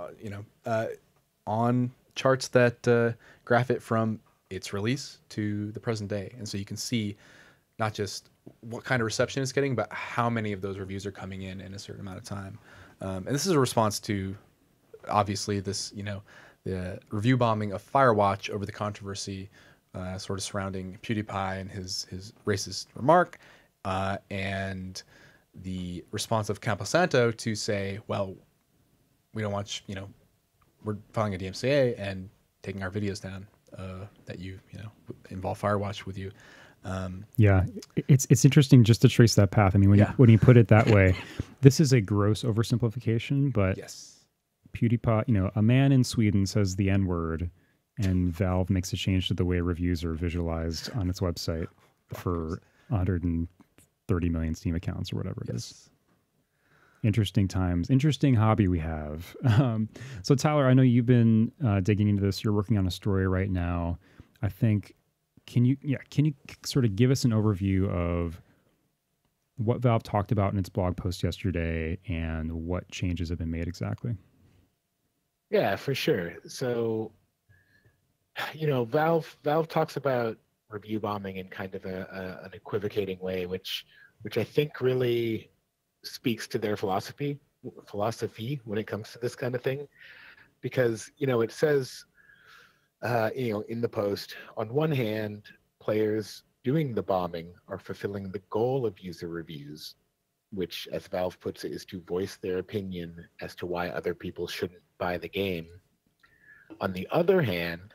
on charts that graph it from its release to the present day. And so you can see not just what kind of reception it's getting, but how many of those reviews are coming in a certain amount of time. And this is a response to, obviously, this, the review bombing of Firewatch over the controversy sort of surrounding PewDiePie and his racist remark, and the response of Camposanto to say, well, we don't want, we're filing a DMCA and taking our videos down that involve Firewatch with you. Yeah, it's interesting just to trace that path. I mean, when you put it that way, this is a gross oversimplification, but yes. PewDiePie, a man in Sweden says the N-word, and Valve makes a change to the way reviews are visualized on its website for 130 million Steam accounts or whatever it is. Interesting times, interesting hobby we have. So Tyler, I know you've been digging into this. You're working on a story right now. I think, can you sort of give us an overview of what Valve talked about in its blog post yesterday and what changes have been made exactly? Yeah, for sure. So, Valve talks about review bombing in kind of an equivocating way, which I think really speaks to their philosophy when it comes to this kind of thing, because it says in the post, on one hand, players doing the bombing are fulfilling the goal of user reviews, which, as Valve puts it, is to voice their opinion as to why other people shouldn't buy the game. On the other hand,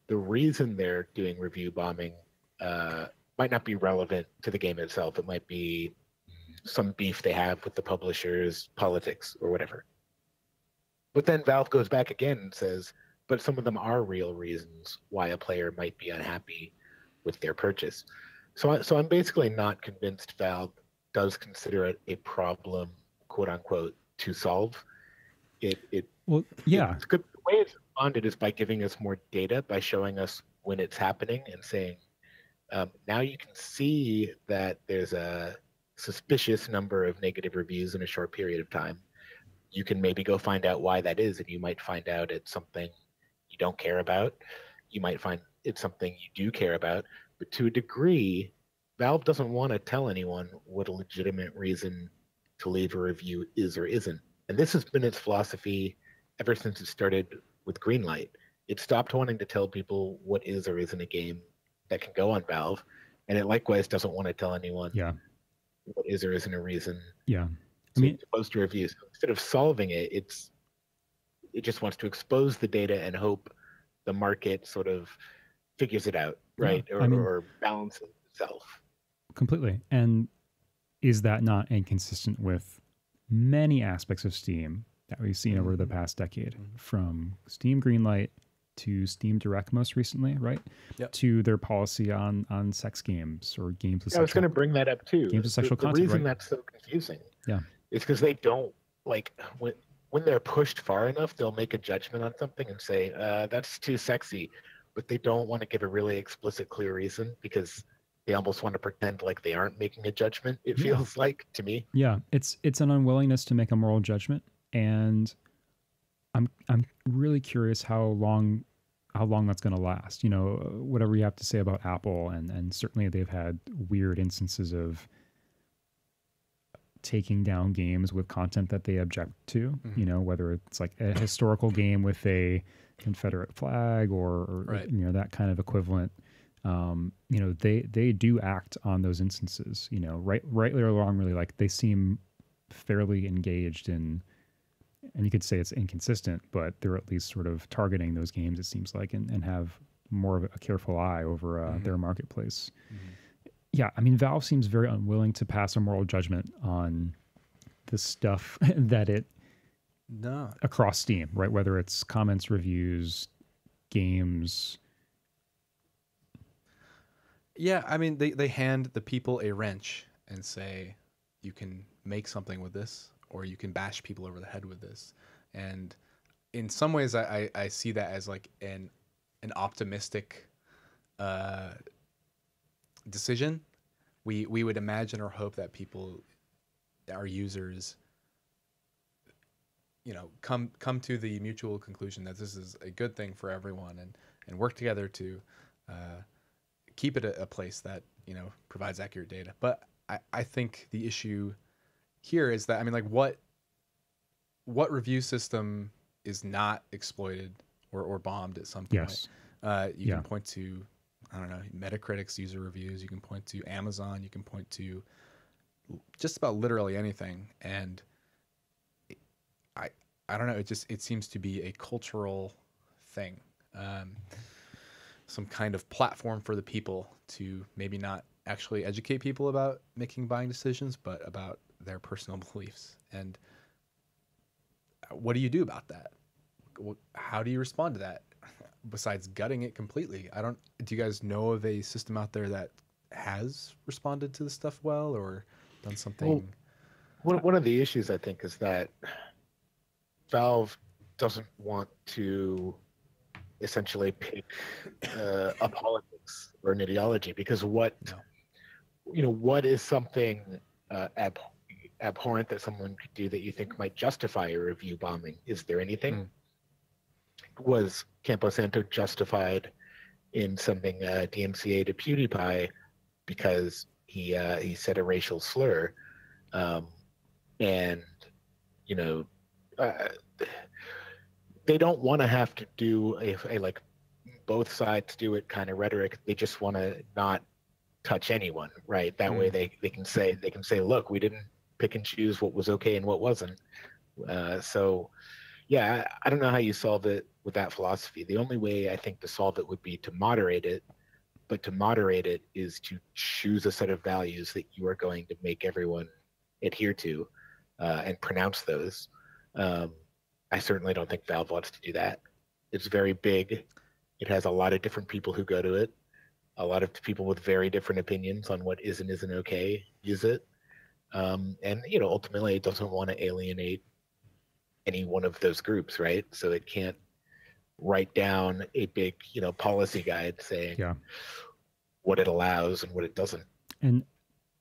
the reason they're doing review bombing might not be relevant to the game itself. It might be some beef they have with the publishers, politics, or whatever. But then Valve goes back again and says, but some of them are real reasons why a player might be unhappy with their purchase. So I'm basically not convinced Valve does consider it a problem, quote unquote, to solve. It's good. The way it's responded is by giving us more data, by showing us when it's happening and saying, now you can see that there's a suspicious number of negative reviews in a short period of time. You can maybe go find out why that is, and you might find out it's something you don't care about. You might find it's something you do care about, but to a degree, Valve doesn't want to tell anyone what a legitimate reason to leave a review is or isn't. And this has been its philosophy ever since it started with Greenlight. It stopped wanting to tell people what is or isn't a game that can go on Valve, and it likewise doesn't want to tell anyone what is or isn't a reason to post a review. So instead of solving it, it just wants to expose the data and hope the market sort of figures it out, right? Or balances itself. Completely. And is that not inconsistent with many aspects of Steam that we've seen over the past decade, from Steam Greenlight to Steam Direct most recently, right? Yep. To their policy on sex games or games with I was going to bring that up too. Games with sexual content. The reason right? that's so confusing is because they don't, like, when they're pushed far enough, they'll make a judgment on something and say, that's too sexy. But they don't want to give a really explicit, clear reason because they almost want to pretend like they aren't making a judgment, it feels like, to me. Yeah, it's an unwillingness to make a moral judgment. And I'm really curious how long that's going to last. Whatever you have to say about Apple, and certainly they've had weird instances of taking down games with content that they object to, whether it's like a historical game with a Confederate flag or that kind of equivalent. They do act on those instances, rightly or wrongly. Like, they seem fairly engaged in And you could say it's inconsistent, but they're at least sort of targeting those games, it seems like, and have more of a careful eye over their marketplace. Yeah, I mean, Valve seems very unwilling to pass a moral judgment on the stuff that it across Steam, right? Whether it's comments, reviews, games. Yeah, I mean, they hand the people a wrench and say, you can make something with this, or you can bash people over the head with this. And in some ways, I see that as like an optimistic decision. We would imagine or hope that people, our users, you know, come to the mutual conclusion that this is a good thing for everyone, and work together to keep it a place that, you know, provides accurate data. But I think the issue here is that, I mean, like, what review system is not exploited or bombed at some point? Yes. You can point to, I don't know, Metacritic's user reviews. You can point to Amazon. You can point to just about literally anything. And I don't know. It seems to be a cultural thing. Some kind of platform for the people to maybe not actually educate people about making buying decisions, but about their personal beliefs. And what do you do about that? How do you respond to that besides gutting it completely? Do you guys know of a system out there that has responded to this stuff well, or done something? Well, one of the issues, I think, is that Valve doesn't want to essentially pick a politics or an ideology, because what is something abhorrent that someone could do that you think might justify a review bombing? Is there anything? Was Campo Santo justified in sending DMCA to PewDiePie because he said a racial slur? And you know, they don't want to have to do a like both sides do it kind of rhetoric. They just want to not touch anyone, right? That way they can say, look, we didn't pick and choose what was okay and what wasn't. So yeah, I don't know how you solve it with that philosophy. The only way I think to solve it would be to moderate it, but to moderate it is to choose a set of values that you are going to make everyone adhere to, and pronounce those. I certainly don't think Valve wants to do that. It's very big. It has a lot of different people who go to it. A lot of people with very different opinions on what is and isn't okay use it. And, you know, ultimately it doesn't want to alienate any one of those groups, right? So it can't write down a big, you know, policy guide saying what it allows and what it doesn't. And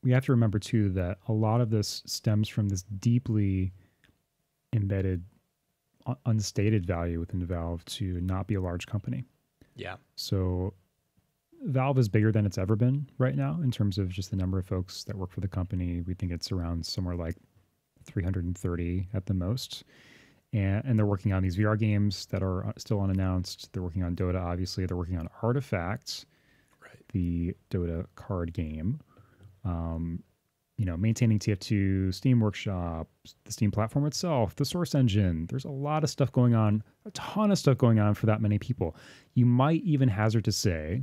we have to remember too that a lot of this stems from this deeply embedded unstated value within Valve to not be a large company. Yeah. So Valve is bigger than it's ever been right now in terms of just the number of folks that work for the company. We think it's around somewhere like 330 at the most. And they're working on these VR games that are still unannounced. They're working on Dota, obviously. They're working on Artifact, the Dota card game. You know, maintaining TF2, Steam Workshop, the Steam platform itself, the Source Engine. There's a lot of stuff going on, a ton of stuff going on for that many people. You might even hazard to say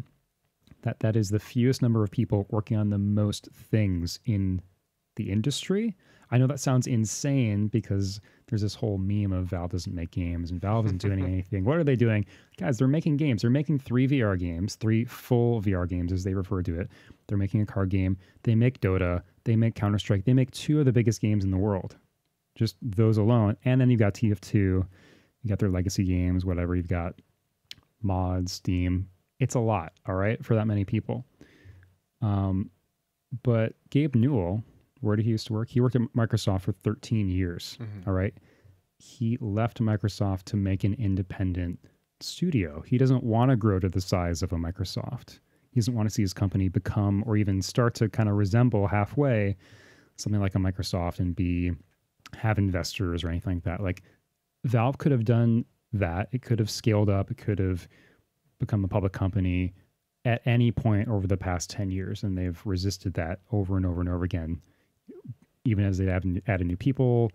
that that is the fewest number of people working on the most things in the industry. I know that sounds insane because there's this whole meme of Valve doesn't make games and Valve isn't doing anything. What are they doing? Guys, they're making games. They're making 3 VR games, 3 full VR games as they refer to it. They're making a card game. They make Dota. They make Counter-Strike. They make 2 of the biggest games in the world. Just those alone. And then you've got TF2. You got their legacy games, whatever. You've got mods, Steam. It's a lot, all right, for that many people. But Gabe Newell, where did he used to work? He worked at Microsoft for 13 years, all right? He left Microsoft to make an independent studio. He doesn't want to grow to the size of a Microsoft. He doesn't want to see his company become or even start to kind of resemble halfway something like a Microsoft and have investors or anything like that. Like Valve could have done that. It could have scaled up. It could have become a public company at any point over the past 10 years. And they've resisted that over and over and over again, even as they added new people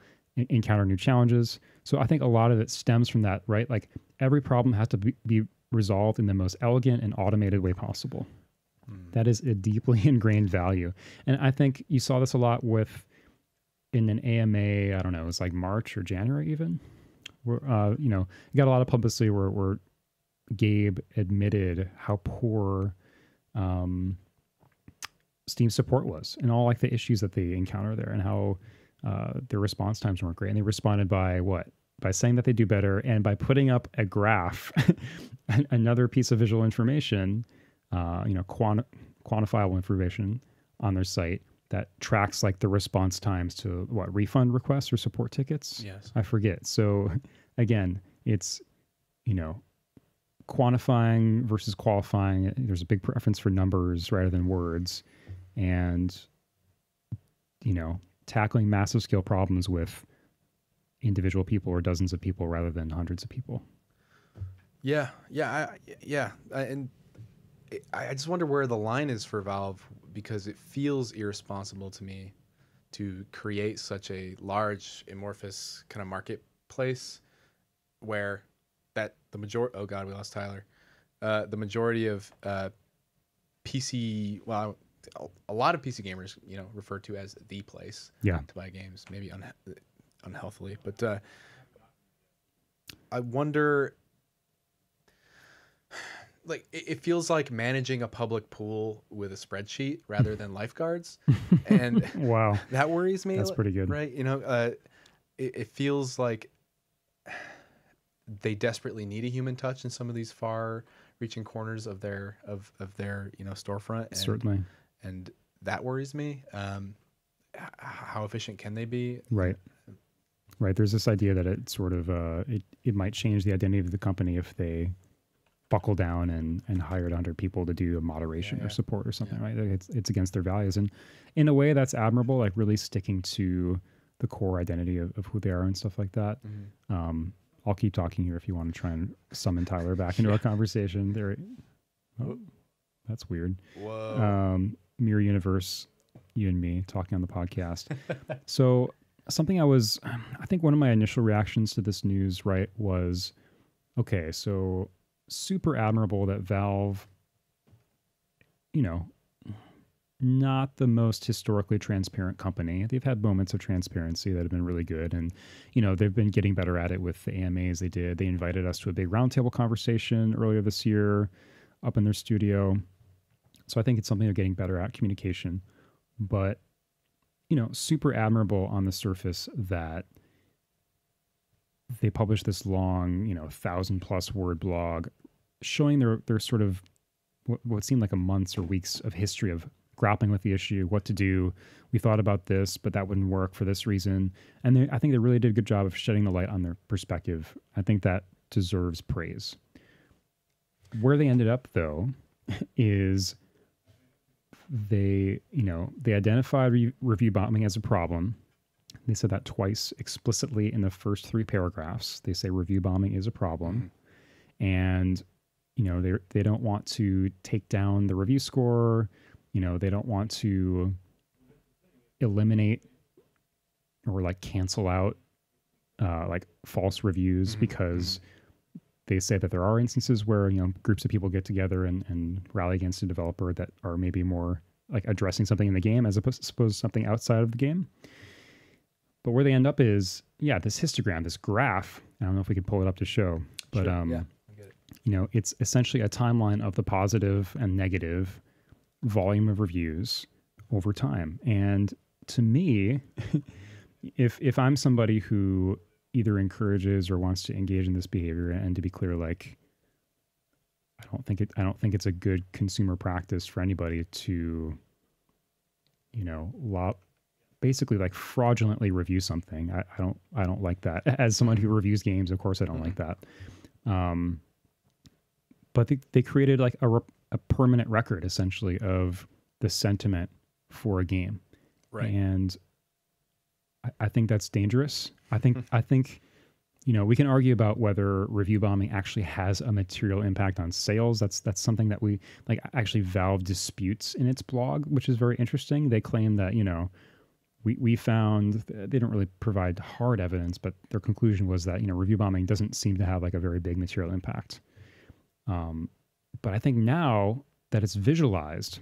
encounter new challenges. So I think a lot of it stems from that, right? Like every problem has to be resolved in the most elegant and automated way possible. That is a deeply ingrained value. And I think you saw this a lot in an AMA, I don't know, it was like March or January even, where, you got a lot of publicity where Gabe admitted how poor Steam support was and all like the issues that they encounter there and how their response times weren't great. And they responded by what? By saying that they do better and by putting up a graph, another piece of visual information, quantifiable information on their site that tracks like the response times to what, refund requests or support tickets? Yes. I forget. So again, it's, quantifying versus qualifying. There's a big preference for numbers rather than words. And, tackling massive scale problems with individual people or dozens of people rather than hundreds of people. Yeah. And I just wonder where the line is for Valve, because it feels irresponsible to me to create such a large amorphous kind of marketplace where that the majority, oh God, we lost Tyler. The majority of PC, well, a lot of PC gamers, refer to as the place to buy games, maybe unhealthily, but I wonder, like, it feels like managing a public pool with a spreadsheet rather than lifeguards. And wow, that worries me. That's pretty good. Right. It feels like they desperately need a human touch in some of these far reaching corners of their storefront. Certainly. And that worries me. How efficient can they be? Right. There's this idea that it sort of, it might change the identity of the company if they buckle down and hired 100 people to do a moderation or support or something, right? It's against their values. And in a way that's admirable, like really sticking to the core identity of who they are and stuff like that. Mm-hmm. I'll keep talking here if you want to try and summon Tyler back into our conversation. There, that's weird. Whoa. Mirror universe, you and me talking on the podcast. So something I think one of my initial reactions to this news, right, was, okay, so super admirable that Valve, not the most historically transparent company. They've had moments of transparency that have been really good. And, they've been getting better at it with the AMAs they did. They invited us to a big roundtable conversation earlier this year up in their studio. So I think it's something they're getting better at, communication. But, super admirable on the surface that they published this long, 1,000+ word blog showing their sort of what seemed like a months or weeks of history of grappling with the issue, what to do. We thought about this, but that wouldn't work for this reason. And I think they really did a good job of shedding the light on their perspective. I think that deserves praise. Where they ended up, though, is they identified review bombing as a problem. They said that twice explicitly in the first 3 paragraphs. They say review bombing is a problem. And, they don't want to take down the review score. They don't want to eliminate or like cancel out like false reviews because they say that there are instances where, groups of people get together and rally against a developer that are maybe more like addressing something in the game as opposed to something outside of the game. But where they end up is, this histogram, this graph. I don't know if we can pull it up to show, but sure, I get it. It's essentially a timeline of the positive and negative volume of reviews over time. And to me, if I'm somebody who either encourages or wants to engage in this behavior, and to be clear, like I don't think it's a good consumer practice for anybody to, basically like fraudulently review something. I don't like that. As someone who reviews games, of course I don't like that. But they created like a permanent record essentially of the sentiment for a game. Right. And I think that's dangerous. I think, we can argue about whether review bombing actually has a material impact on sales. That's something that we like. Actually, Valve disputes in its blog, which is very interesting. They claim that, we found they don't really provide hard evidence, but their conclusion was that, review bombing doesn't seem to have like a very big material impact. But I think now that it's visualized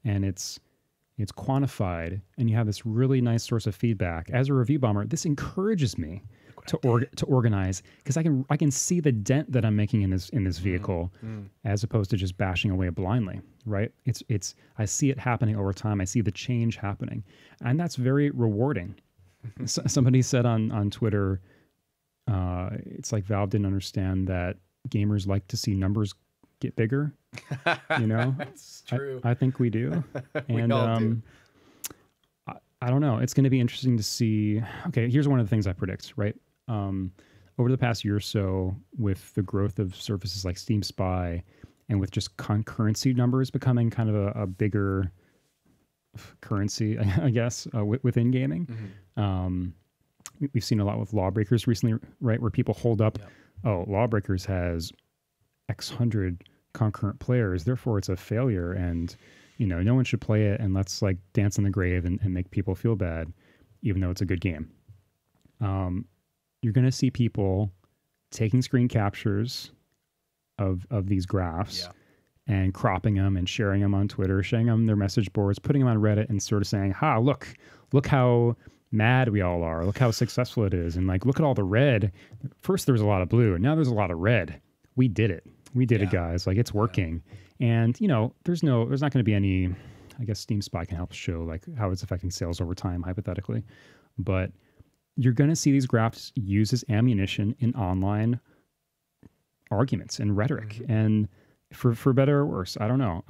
and it's quantified, and you have this really nice source of feedback as a review bomber, this encourages me to organize, because I can see the dent that I'm making in this vehicle, as opposed to just bashing away blindly, right? I see it happening over time. I see the change happening, and that's very rewarding. Somebody said on Twitter, it's like Valve didn't understand that gamers like to see numbers get bigger. It's true. I think we do. And all do. I don't know. It's going to be interesting to see. Okay, here's one of the things I predict, right? Over the past year or so, with the growth of services like Steam Spy, and with just concurrency numbers becoming kind of a bigger currency, I guess, within gaming. We've seen a lot with Lawbreakers recently, right? Where people hold up, Lawbreakers has X hundred concurrent players, therefore it's a failure, and no one should play it, and let's like dance on the grave and make people feel bad, even though it's a good game. You're going to see people taking screen captures of these graphs and cropping them and sharing them on Twitter, sharing them on their message boards, putting them on Reddit, and sort of saying, look how mad we all are. Look how successful it is. And like, look at all the red. First there was a lot of blue, and now there's a lot of red. We did it. We did it, guys. Like, it's working. And, there's not going to be any, I guess Steam Spy can help show like how it's affecting sales over time, hypothetically. But you're going to see these graphs used as ammunition in online arguments and rhetoric. And for better or worse, I don't know.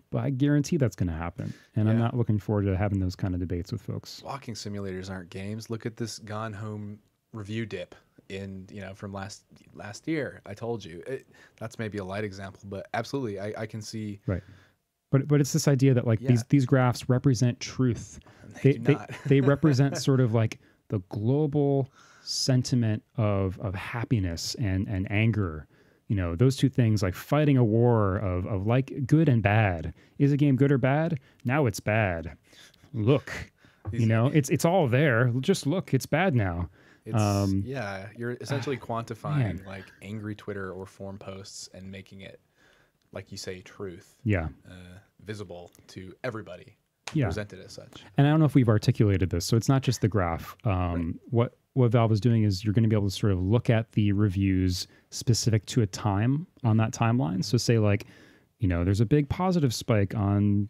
But I guarantee that's going to happen. And I'm not looking forward to having those kind of debates with folks. Walking simulators aren't games. Look at this Gone Home review dip from last year. I told you. That's maybe a light example, but absolutely, I can see. Right. But it's this idea that like these graphs represent truth. They represent sort of like the global sentiment of happiness and anger. Those two things, like fighting a war of like good and bad. Is a game good or bad? Now it's bad. Look, it's all there. Just look, it's bad now. You're essentially quantifying like angry Twitter or forum posts and making it, like you say, truth. Visible to everybody. Presented as such. And I don't know if we've articulated this, so it's not just the graph. What Valve is doing is you're going to be able to sort of look at the reviews specific to a time on that timeline. So say like, there's a big positive spike on,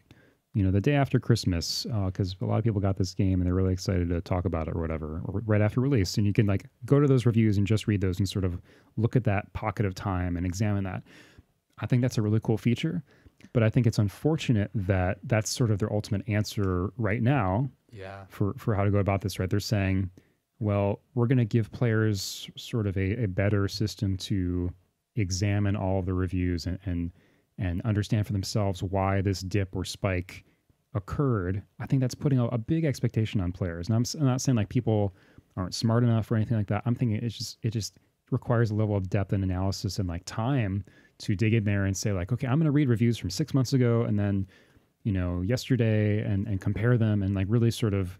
the day after Christmas, because a lot of people got this game and they're really excited to talk about it or whatever, or right after release. And you can like go to those reviews and just read those and sort of look at that pocket of time and examine that. I think that's a really cool feature. But I think it's unfortunate that that's sort of their ultimate answer right now for how to go about this, right? They're saying, well, we're going to give players sort of a better system to examine all of the reviews and understand for themselves why this dip or spike occurred. I think that's putting a big expectation on players. And I'm not saying like people aren't smart enough or anything like that. I'm thinking it just requires a level of depth and analysis and like time to dig in there and say like, okay, I'm going to read reviews from 6 months ago and then, yesterday and compare them and like really sort of,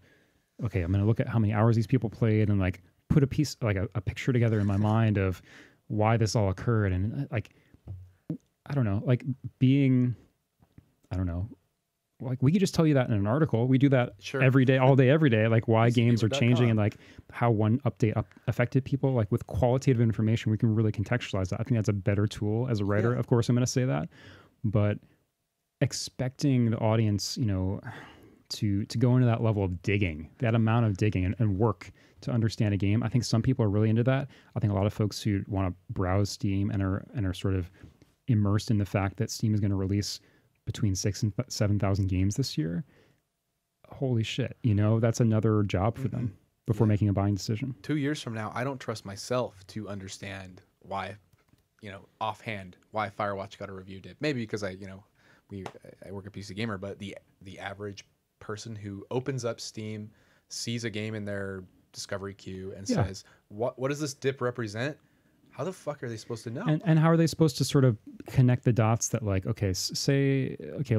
okay, I'm going to look at how many hours these people played and like put a piece, like a picture together in my mind of why this all occurred. And like, I don't know, like like we could just tell you that in an article. We do that every day, all day, every day, like why games are changing and like how one update affected people. Like with qualitative information, we can really contextualize that. I think that's a better tool as a writer. Of course, I'm going to say that, but expecting the audience, to go into that level of digging, that amount of digging and work to understand a game. I think some people are really into that. I think a lot of folks who want to browse Steam and are sort of immersed in the fact that Steam is going to release between 6,000 and 7,000 games this year. Holy shit. That's another job for them before making a buying decision. 2 years from now, I don't trust myself to understand why, offhand, why Firewatch got a review dip. Maybe because I work at PC Gamer, but the average person who opens up Steam, sees a game in their discovery queue and says, what does this dip represent? How the fuck are they supposed to know? And how are they supposed to sort of connect the dots that like, okay,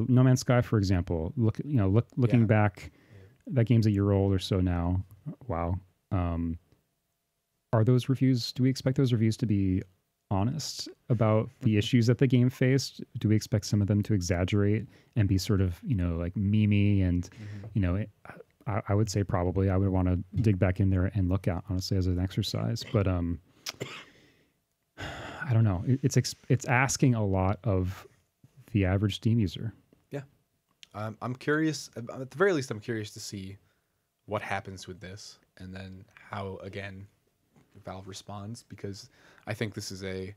No Man's Sky, for example, looking back that game's a year old or so now. Wow. Are those reviews? Do we expect those reviews to be honest about the issues that the game faced? Do we expect some of them to exaggerate and be sort of, like memey and, I would say probably I would want to dig back in there and look at, honestly, as an exercise. But I don't know. It's asking a lot of the average Steam user. Yeah. I'm curious. At the very least, I'm curious to see what happens with this and then how, again, Valve responds, because I think this is a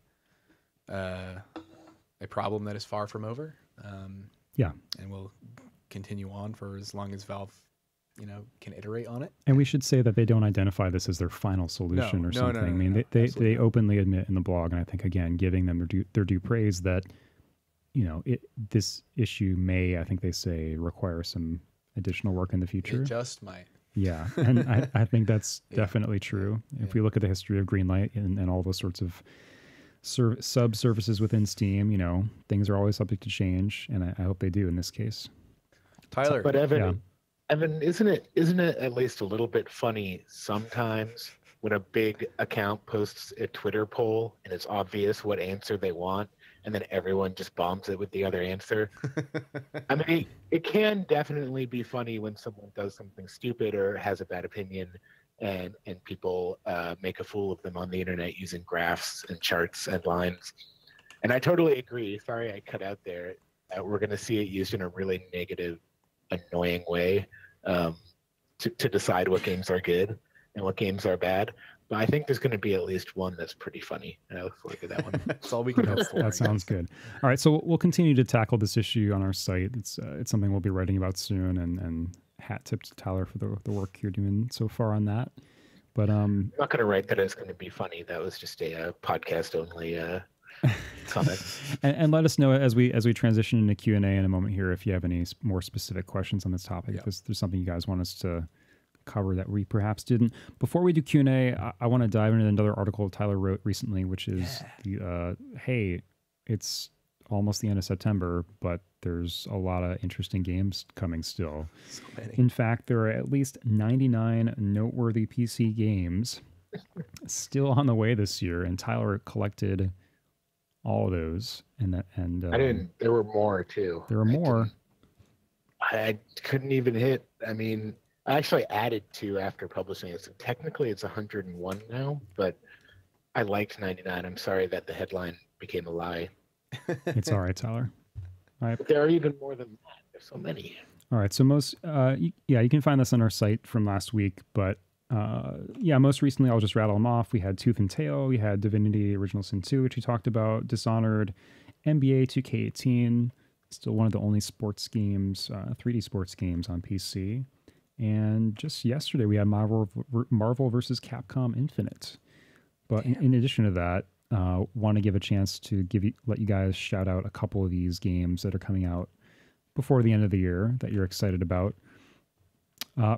problem that is far from over. Yeah. And will continue on for as long as Valve can iterate on it. And we should say that they don't identify this as their final solution or something. I mean, they openly admit in the blog, and I think, again, giving them their due praise that, this issue may, I think they say, require some additional work in the future. It just might. Yeah, and I think that's definitely true. If we look at the history of Greenlight and all those sorts of sub-services within Steam, things are always subject to change, and I hope they do in this case. Tyler. But Evan, isn't it at least a little bit funny sometimes when a big account posts a Twitter poll and it's obvious what answer they want, and then everyone just bombs it with the other answer? I mean, it can definitely be funny when someone does something stupid or has a bad opinion, and people make a fool of them on the internet using graphs and charts and lines. And I totally agree. Sorry I cut out there. We're going to see it used in a really negative, annoying way to decide what games are good and what games are bad. But I think there's going to be at least one that's pretty funny, and I look forward to that one. That's all we can hope for. That sounds good. All right, so we'll continue to tackle this issue on our site. It's something we'll be writing about soon, and hat tip to Tyler for the work you're doing so far on that. But I'm not going to write that it's going to be funny. That was just a podcast only comment. And let us know as we transition into Q&A in a moment here if you have any more specific questions on this topic. If there's something you guys want us to cover that we perhaps didn't. Before we do Q&A, I want to dive into another article Tyler wrote recently, which is hey, it's almost the end of September, but there's a lot of interesting games coming still. So many. In fact, there are at least 99 noteworthy PC games still on the way this year, and Tyler collected all of those. And I didn't. There were more too. There were more. I couldn't even hit. I mean, I actually added 2 after publishing it. So technically it's 101 now, but I liked 99. I'm sorry that the headline became a lie. It's all right, Tyler. All right. But there are even more than that. There's so many. All right. So you can find this on our site from last week, but most recently I'll just rattle them off. We had Tooth and Tail. We had Divinity Original Sin 2, which we talked about, Dishonored, NBA 2K18, still one of the only sports games, 3D sports games on PC. And just yesterday, we had Marvel versus Capcom Infinite. But in addition to that, want to give a chance to let you guys shout out a couple of these games that are coming out before the end of the year that you're excited about.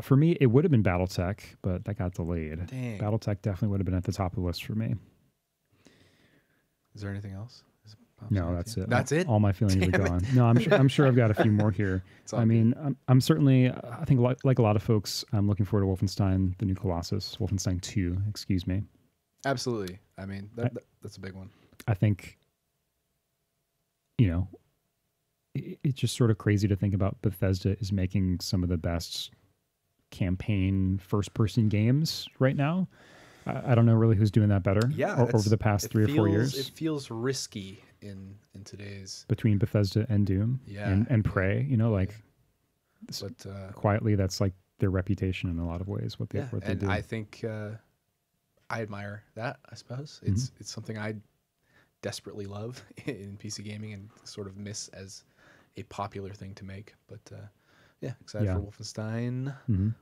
For me, it would have been BattleTech, but that got delayed. Dang. BattleTech definitely would have been at the top of the list for me. Is there anything else? No, that's it. That's it? All my feelings are gone. No, I'm sure I've got a few more here. I mean, I'm certainly, I think like a lot of folks, I'm looking forward to Wolfenstein, the new Colossus, Wolfenstein 2, excuse me. Absolutely. I mean, that's a big one. I think, it's just sort of crazy to think about Bethesda is making some of the best campaign first-person games right now. I don't know really who's doing that better over the past 3 or 4 years. It feels risky in today's... Between Bethesda and Doom and Prey, but quietly that's like their reputation in a lot of ways, what they do. And I think I admire that, I suppose. It's something I desperately love in PC gaming and sort of miss as a popular thing to make. But excited for Wolfenstein.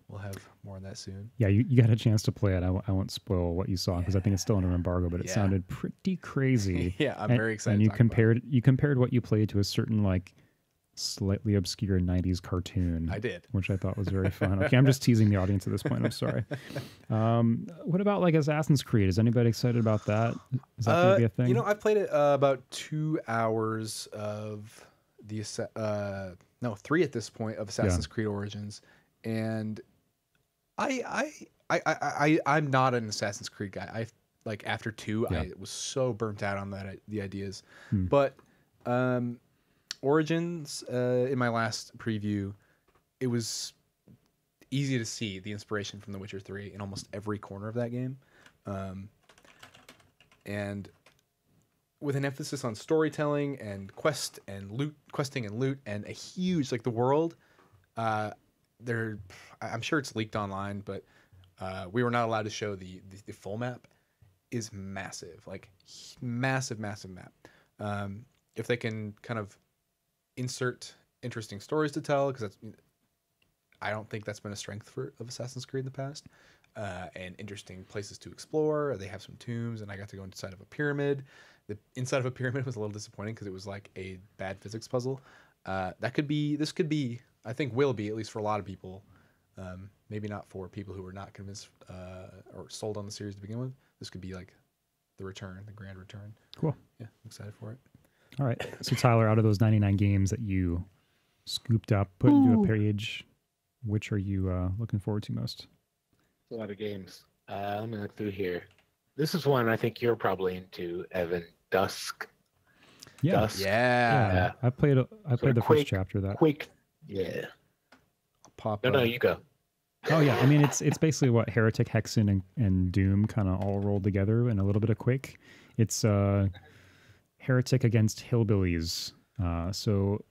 We'll have more on that soon. Yeah, you got a chance to play it. I won't spoil what you saw because I think it's still under embargo, but it sounded pretty crazy. I'm very excited. And you compared what you played to a certain slightly obscure 90s cartoon. I did. Which I thought was very fun. Okay, I'm just teasing the audience at this point. I'm sorry. What about Assassin's Creed? Is anybody excited about that? Is that going to be a thing? I played it about 2 hours of 3 at this point of Assassin's Creed Origins, and I'm not an Assassin's Creed guy. I like after 2, I was so burnt out on the ideas. But Origins, in my last preview, it was easy to see the inspiration from The Witcher 3 in almost every corner of that game, and with an emphasis on storytelling and questing and loot, and a huge the world. I'm sure it's leaked online, but we were not allowed to show the full map. Is massive, massive map. If they can kind of insert interesting stories to tell, because I don't think that's been a strength of Assassin's Creed in the past, and interesting places to explore. They have some tombs, and I got to go inside of a pyramid. The inside of a pyramid was a little disappointing because it was like a bad physics puzzle. This could be, I think will be, at least for a lot of people, maybe not for people who were not convinced or sold on the series to begin with. This could be like the grand return. Cool. Yeah, I'm excited for it. All right. So Tyler, out of those 99 games that you scooped up, put into a page, which are you looking forward to most? A lot of games. Let me look through here. This is one I think you're probably into, Evan. Dusk. Yeah. Dusk. Yeah. I played the first chapter of that. Quake. Yeah. I'll pop. No, you go. Oh yeah, I mean it's basically what Heretic, Hexen, and Doom kind of all rolled together in a little bit of Quake. It's Heretic against Hillbillies. So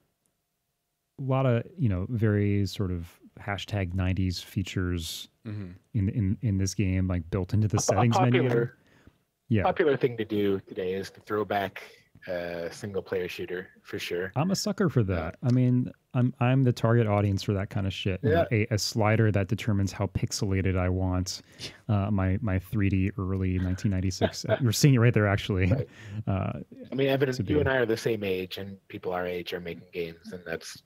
a lot of very sort of hashtag 90s features in this game, like built into the settings menu. Yeah, popular thing to do today is to throw back single player shooter for sure. I'm a sucker for that. I mean, I'm the target audience for that kind of shit. Yeah. A slider that determines how pixelated I want my 3D early 1996. You're seeing it right there, actually. Right. I mean, Evan, you and I are the same age, and people our age are making games, and that's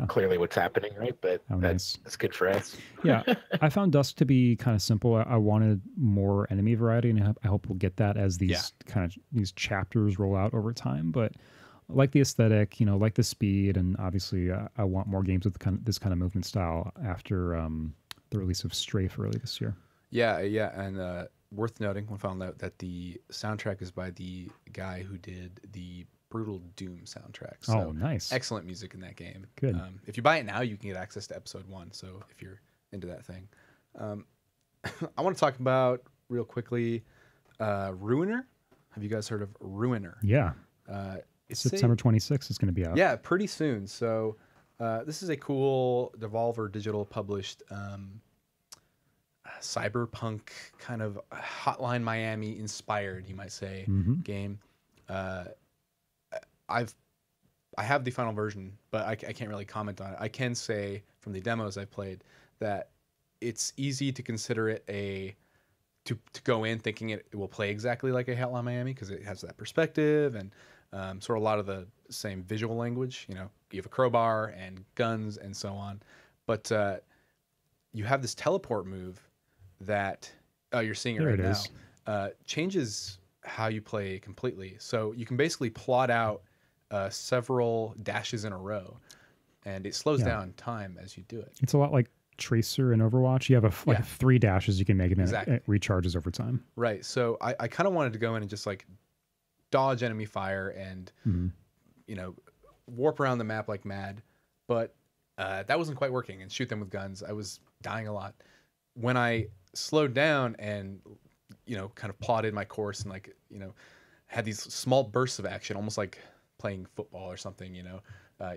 clearly what's happening, right? But that's good for us. Yeah, I found Dusk to be kind of simple. I wanted more enemy variety, and I hope we'll get that as these these chapters roll out over time. But I like the aesthetic, like the speed, and obviously I want more games with this kind of movement style after the release of Strafe early this year. Yeah, and worth noting, we found out that the soundtrack is by the guy who did the Brutal Doom soundtrack. So nice. Excellent music in that game. Good. If you buy it now, you can get access to episode 1. So if you're into that thing. I want to talk about real quickly Ruiner. Have you guys heard of Ruiner? Yeah. It's September 26th is going to be out. Yeah, pretty soon. So this is a cool Devolver Digital published cyberpunk kind of Hotline Miami inspired, you might say, game. I have the final version, but I can't really comment on it. I can say from the demos I've played that it's easy to consider it to go in thinking it will play exactly like a Hotline Miami because it has that perspective and sort of a lot of the same visual language. You have a crowbar and guns and so on, but you have this teleport move that you're seeing it there right now. Changes how you play completely. So you can basically plot out several dashes in a row, and it slows down time as you do it. It's a lot like Tracer in Overwatch. You have 3 dashes you can make, and then it recharges over time. Right. So I kind of wanted to go in and just dodge enemy fire and warp around the map like mad, but that wasn't quite working. And shoot them with guns. I was dying a lot. When I slowed down and kind of plotted my course and had these small bursts of action, almost like playing football or something.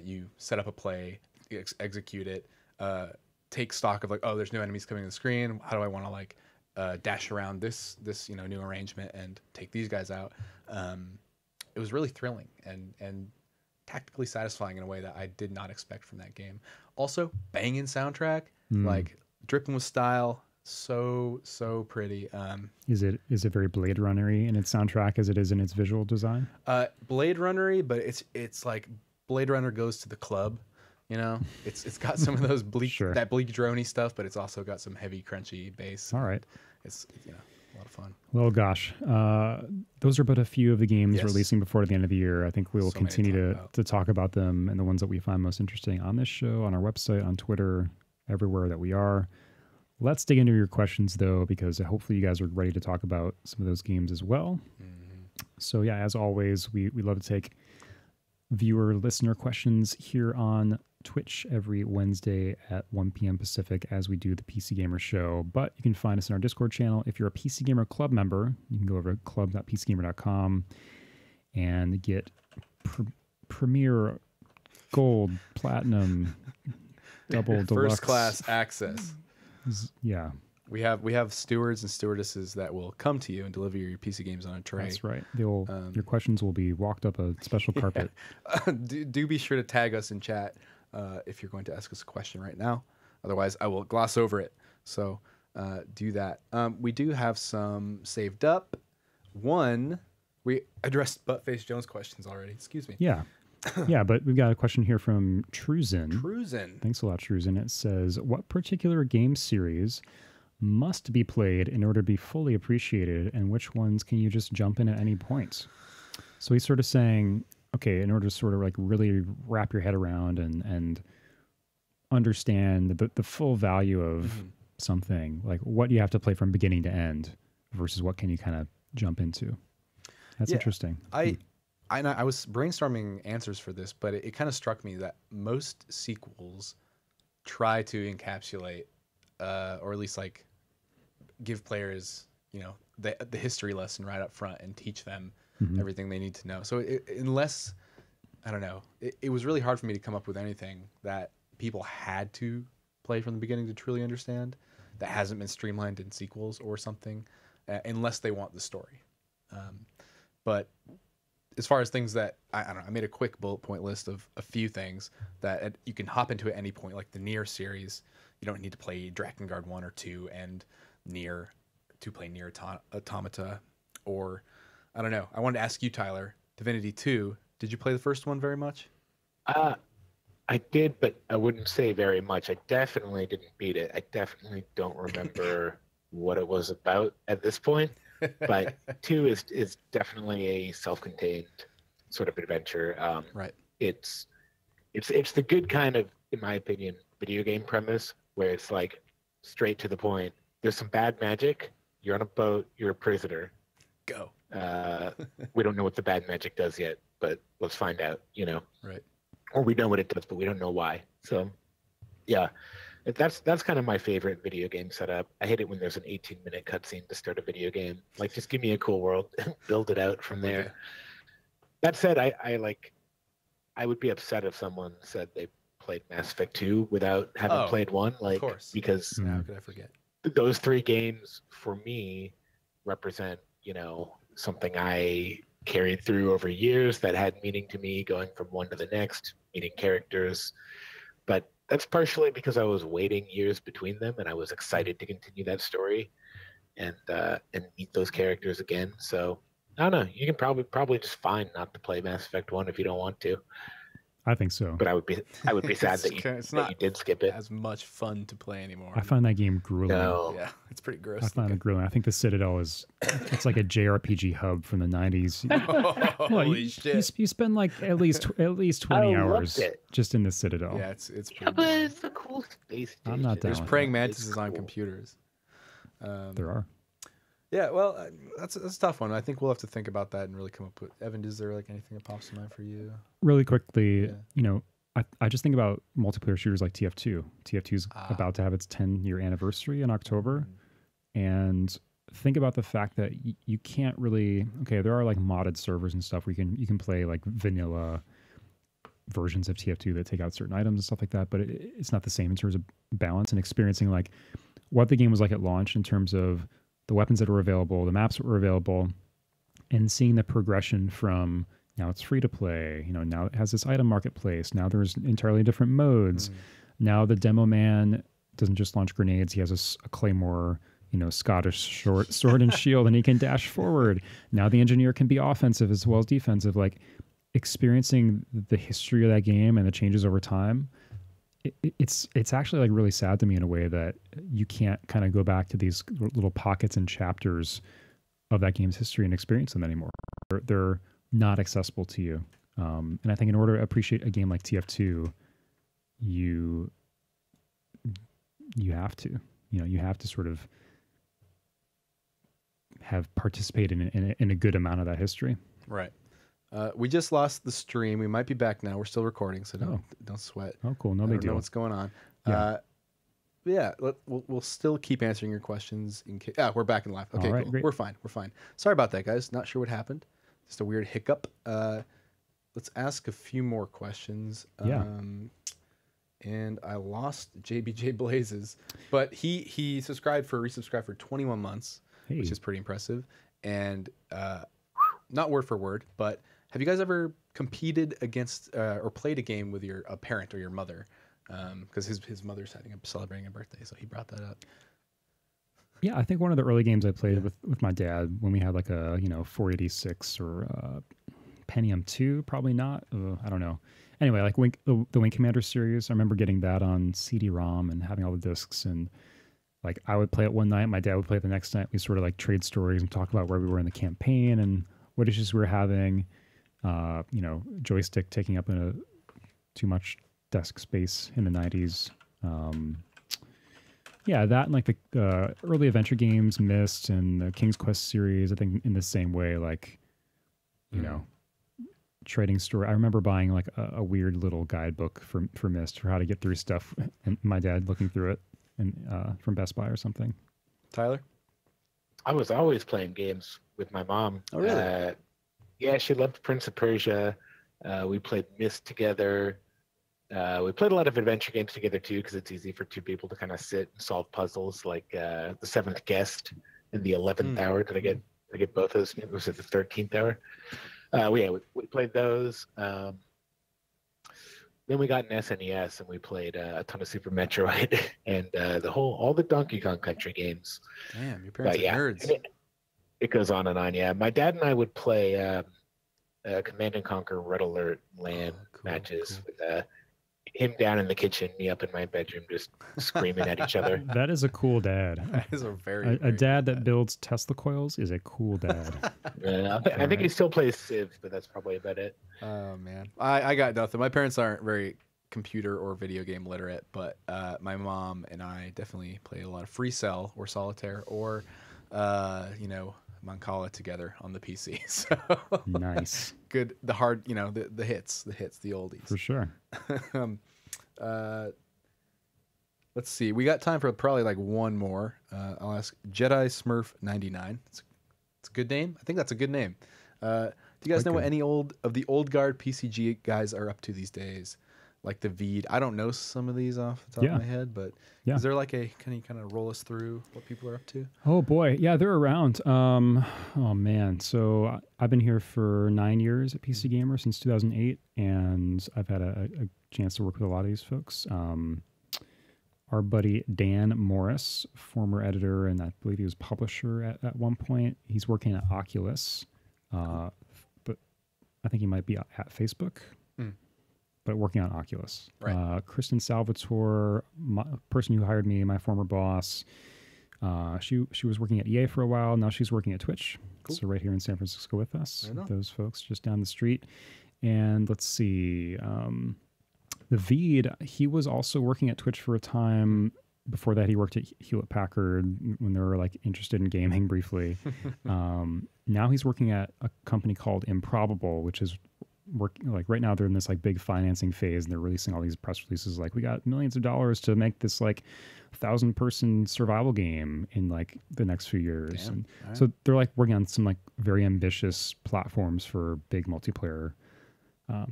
You set up a play, execute it, take stock of there's no enemies coming to the screen. How do I want to dash around this new arrangement and take these guys out? It was really thrilling and tactically satisfying in a way that I did not expect from that game. Also, banging soundtrack, dripping with style. So pretty. Is it very Blade Runner-y in its soundtrack as it is in its visual design? Blade Runner-y, but it's like Blade Runner goes to the club. It's got some of those bleak droney stuff, but it's also got some heavy crunchy bass. All right, it's a lot of fun. Well, gosh, those are but a few of the games releasing before the end of the year. I think we will continue to talk about them and the ones that we find most interesting on this show, on our website, on Twitter. everywhere that we are. Let's dig into your questions, though, because hopefully you guys are ready to talk about some of those games as well. So, yeah, as always, we love to take viewer, listener questions here on Twitch every Wednesday at 1 p.m. Pacific as we do the PC Gamer Show. But you can find us in our Discord channel. If you're a PC Gamer Club member, you can go over to club.pcgamer.com and get premier, gold, platinum, double, deluxe. First class access. Yeah. We have stewards and stewardesses that will come to you and deliver your PC games on a tray. That's right. Your questions will be walked up a special carpet. Do be sure to tag us in chat if you're going to ask us a question right now. Otherwise, I will gloss over it. So do that. We do have some saved up. One, we addressed Buttface Jones' questions already. Excuse me. Yeah. Yeah, but we've got a question here from Truzen. Truzen. Thanks a lot, Truzen. It says, what particular game series must be played in order to be fully appreciated, and which ones can you just jump in at any point? So he's sort of saying, okay, in order to sort of like really wrap your head around and understand the full value of something, like what you have to play from beginning to end versus what can you kind of jump into. That's interesting. I was brainstorming answers for this, but it kind of struck me that most sequels try to encapsulate or at least like give players, the history lesson right up front and teach them everything they need to know. So unless, I don't know, it was really hard for me to come up with anything that people had to play from the beginning to truly understand that hasn't been streamlined in sequels or something, unless they want the story. But as far as things that, I don't know, I made a quick bullet point list of a few things that you can hop into at any point, like the Nier series. You don't need to play Drakengard 1 or 2 and Nier to play Nier Automata. Or, I don't know, I wanted to ask you, Tyler, Divinity 2, did you play the first one very much? I did, but I wouldn't say very much. I definitely didn't beat it. I definitely don't remember what it was about at this point. But 2 is definitely a self-contained sort of adventure. Right. It's the good kind of, in my opinion, video game premise where it's like straight to the point. There's some bad magic. You're on a boat. You're a prisoner. Go. We don't know what the bad magic does yet, but let's find out. Right. Or we know what it does, but we don't know why. So, yeah. That's kind of my favorite video game setup. I hate it when there's an 18-minute cutscene to start a video game. Like, just give me a cool world and build it out from there. Okay. That said, I would be upset if someone said they played Mass Effect 2 without having played 1. Like, of course. Because how could I forget? Those 3 games, for me, represent, something I carried through over years that had meaning to me, going from one to the next, meeting characters. But that's partially because I was waiting years between them, and I was excited to continue that story and meet those characters again. So I don't know. You can probably just fine not to play Mass Effect 1 if you don't want to. I think so. But I would be sad that you did skip it. As much fun to play anymore. I find that game grueling. No. Yeah, it's pretty gross. I find it grueling. I think the Citadel it's like a JRPG hub from the 90s. Holy shit. You spend like at least 20 hours just in the Citadel. Yeah, it's Yeah, but it's a cool space station. I'm not down There's with praying that. mantises on computers. There are. Yeah, well, that's a tough one. I think we'll have to think about that and really come up with. Evan, is there like anything that pops to mind for you? Really quickly, I just think about multiplayer shooters like TF2. TF2 is about to have its 10-year anniversary in October. And think about the fact that you can't really... Okay, there are like modded servers and stuff where you can play like vanilla versions of TF2 that take out certain items and stuff like that, but it's not the same in terms of balance and experiencing like what the game was like at launch in terms of the weapons that were available, the maps that were available, and seeing the progression from now it's free to play, now it has this item marketplace, now there's entirely different modes. Now the demo man doesn't just launch grenades, he has a claymore, Scottish sword and shield, and he can dash forward. Now the engineer can be offensive as well as defensive. Like, experiencing the history of that game and the changes over time, it's actually like really sad to me in a way that you can't kind of go back to these little pockets and chapters of that game's history and experience them anymore. They're not accessible to you. And I think in order to appreciate a game like TF2, you you have to, you have to sort of have participated in a good amount of that history. Right. We just lost the stream. We might be back now. We're still recording, so don't sweat. Oh, cool. No I big don't deal. know what's going on. Yeah. We'll still keep answering your questions in case. We're back in live. Okay, All right, cool. great. We're fine. Sorry about that, guys. Not sure what happened. Just a weird hiccup. Let's ask a few more questions. Yeah. And I lost JBJ Blazes, but he resubscribed for 21 months, which is pretty impressive. And not word for word, but have you guys ever competed against or played a game with a parent or your mother? Because his mother's celebrating a birthday, so he brought that up. Yeah, I think one of the early games I played with my dad when we had like a 486 or Pentium 2, probably not. I don't know. Anyway, like the Wing Commander series, I remember getting that on CD-ROM and having all the discs, and like I would play it one night, my dad would play it the next night. We sort of like trade stories and talk about where we were in the campaign and what issues we were having. Joystick taking up too much desk space in the 90s. That and like the early adventure games, Myst and the King's Quest series, I think in the same way, like, trading story. I remember buying like a weird little guidebook for Myst for how to get through stuff, and my dad looking through it and from Best Buy or something. Tyler? I was always playing games with my mom. Oh, really? Yeah, she loved Prince of Persia. We played Myst together. We played a lot of adventure games together too, because it's easy for two people to kind of sit and solve puzzles, like The Seventh Guest and The 11th Hour. Did I get both those? Was it The 13th Hour? We played those. Then we got an SNES and we played a ton of Super Metroid and all the Donkey Kong Country games. Damn, your parents are nerds. It goes on and on. Yeah, my dad and I would play Command and Conquer Red Alert LAN matches with him down in the kitchen, me up in my bedroom, just screaming at each other. That is a cool dad. That is a a dad that builds Tesla coils is a cool dad. I think he still plays Civ, but that's probably about it. Oh man, I got nothing. My parents aren't very computer or video game literate, but my mom and I definitely play a lot of Free Cell or Solitaire or Mancala together on the PC. So nice. Good. The hard, the hits, the oldies. For sure. Let's see. We got time for probably like one more. I'll ask Jedi Smurf 99. It's a good name. I think that's a good name. Do you guys know what any of the old guard PCG guys are up to these days? Like the Veed. I don't know some of these off the top of my head, but is there like can you kind of roll us through what people are up to? Oh boy. Yeah, they're around. Oh man. So I've been here for 9 years at PC Gamer since 2008, and I've had a chance to work with a lot of these folks. Our buddy Dan Morris, former editor, and I believe he was publisher at one point. He's working at Oculus, but I think he might be at Facebook. But working on Oculus. Right. Kristen Salvatore, person who hired me, my former boss, she was working at EA for a while. Now she's working at Twitch. Cool. So right here in San Francisco with us. Those folks just down the street. And let's see. The Veed, he was also working at Twitch for a time. Before that, he worked at Hewlett Packard when they were like interested in gaming briefly. Now he's working at a company called Improbable, which is like right now they're in this like big financing phase, and they're releasing all these press releases like we got millions of dollars to make this like 1,000-person survival game in like the next few years. Damn. So they're like working on some like very ambitious platforms for big multiplayer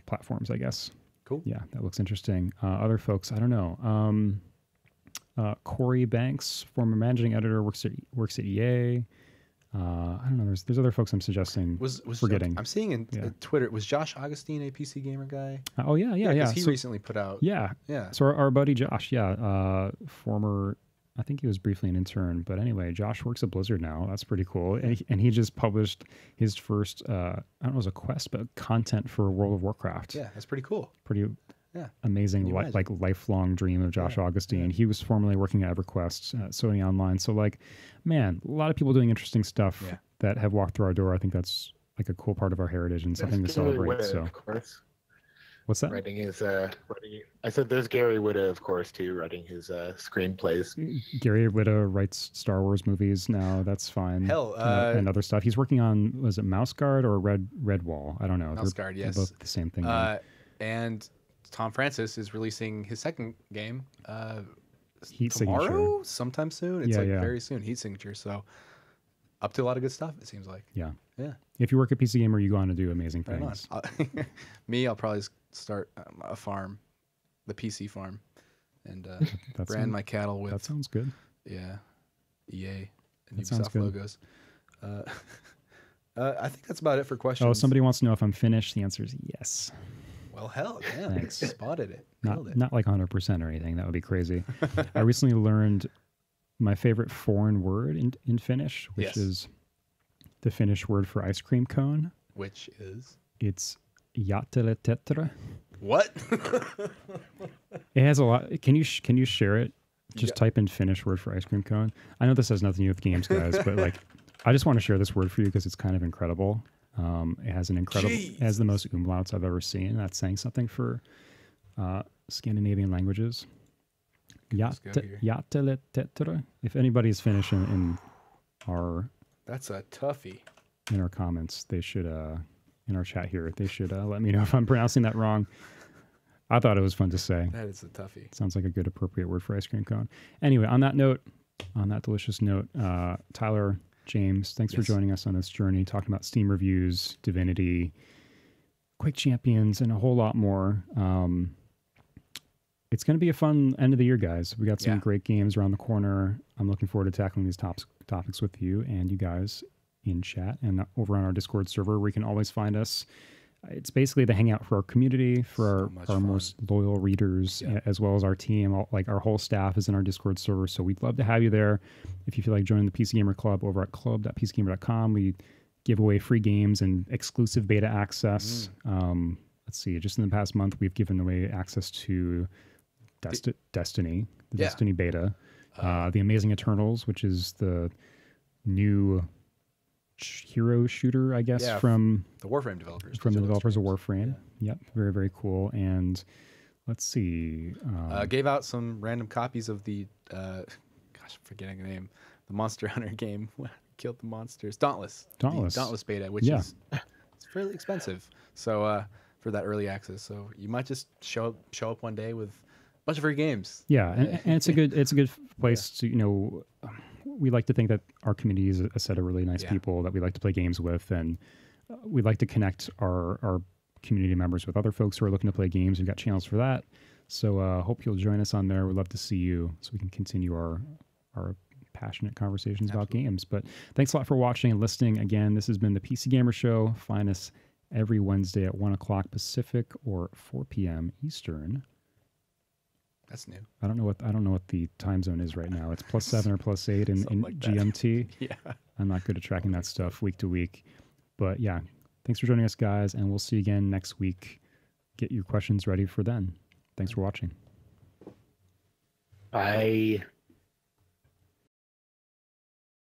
platforms, I guess. Cool. Yeah, that looks interesting. Other folks, I don't know. Corey Banks, former managing editor, works at EA. I don't know. There's other folks I'm suggesting. Was forgetting. I'm seeing in Twitter. Was Josh Augustine a PC Gamer guy? Oh yeah. Because he recently put out. Yeah. So our buddy Josh, former. I think he was briefly an intern, but anyway, Josh works at Blizzard now. That's pretty cool. And he just published his first. I don't know, it was a quest, but content for World of Warcraft. Yeah, that's pretty cool. Pretty. Amazing, like lifelong dream of Josh Augustine. He was formerly working at EverQuest, Sony Online. So like, man, a lot of people doing interesting stuff that have walked through our door. I think that's like a cool part of our heritage and something to celebrate. So, of course. What's that? Writing his I said there's Gary Whitta, of course, too, writing his screenplays. Gary Whitta writes Star Wars movies now. That's fine. Hell, and other stuff. He's working on, was it Mouse Guard or Redwall? I don't know. Mouse Guard, yes. They're both the same thing. And Tom Francis is releasing his second game Heat tomorrow, Signature. sometime soon. It's very soon. Heat Signature. So up to a lot of good stuff, it seems like. Yeah. Yeah. If you work at PC Gamer, you go on to do amazing things. Me, I'll probably start a farm, the PC farm, and brand my cattle with. That sounds good. Yeah. EA and That sounds Ubisoft good. logos. I think that's about it for questions. Oh, somebody wants to know if I'm finished. The answer is yes. Well, hell, yeah. Thanks. Spotted it. Not like 100% or anything. That would be crazy. I recently learned my favorite foreign word in Finnish, which is the Finnish word for ice cream cone. Which is? It's jateletetra. What? It has a lot. Can you share it? Just type in Finnish word for ice cream cone. I know this has nothing to do with games, guys, but like, I just want to share this word for you because it's kind of incredible. It has an incredible, it has the most umlauts I've ever seen. That's saying something for Scandinavian languages. Jateletetra. If anybody's Finnish in our, that's a toughie. In our comments, they should in our chat here, they should let me know if I'm pronouncing that wrong. I thought it was fun to say. That is a toughie. Sounds like a good appropriate word for ice cream cone. Anyway, on that note, on that delicious note, Tyler, James, thanks for joining us on this journey, talking about Steam reviews, Divinity, Quake Champions, and a whole lot more. It's going to be a fun end of the year, guys. We got some great games around the corner. I'm looking forward to tackling these topics with you and you guys in chat and over on our Discord server where you can always find us. It's basically the hangout for our community, for our most loyal readers, as well as our team. Like our whole staff is in our Discord server, so we'd love to have you there. If you feel like joining the PC Gamer Club over at club.pcgamer.com, we give away free games and exclusive beta access. Let's see, just in the past month, we've given away access to Destiny, the Destiny beta, the Amazing Eternals, which is the new hero shooter, I guess, from the Warframe developers. From the developers of Warframe. Yep, very, very cool. And let's see. Gave out some random copies of the, gosh, I'm forgetting the name, the Monster Hunter game. Killed the monsters. Dauntless. The Dauntless beta, which is it's fairly expensive. So for that early access, so you might just show up one day with a bunch of free games. Yeah, and it's a good place to we like to think that our community is a set of really nice people that we like to play games with, and we like to connect our community members with other folks who are looking to play games. We've got channels for that. So hope you'll join us on there. We'd love to see you so we can continue our passionate conversations about games. But thanks a lot for watching and listening. Again, this has been the PC Gamer Show. Find us every Wednesday at 1 o'clock Pacific or 4 p.m. Eastern. That's new. I don't know what the time zone is right now. It's +7 or +8 in like GMT. Yeah. I'm not good at tracking that stuff week to week. But yeah, thanks for joining us, guys, and we'll see you again next week. Get your questions ready for then. Thanks for watching. Bye.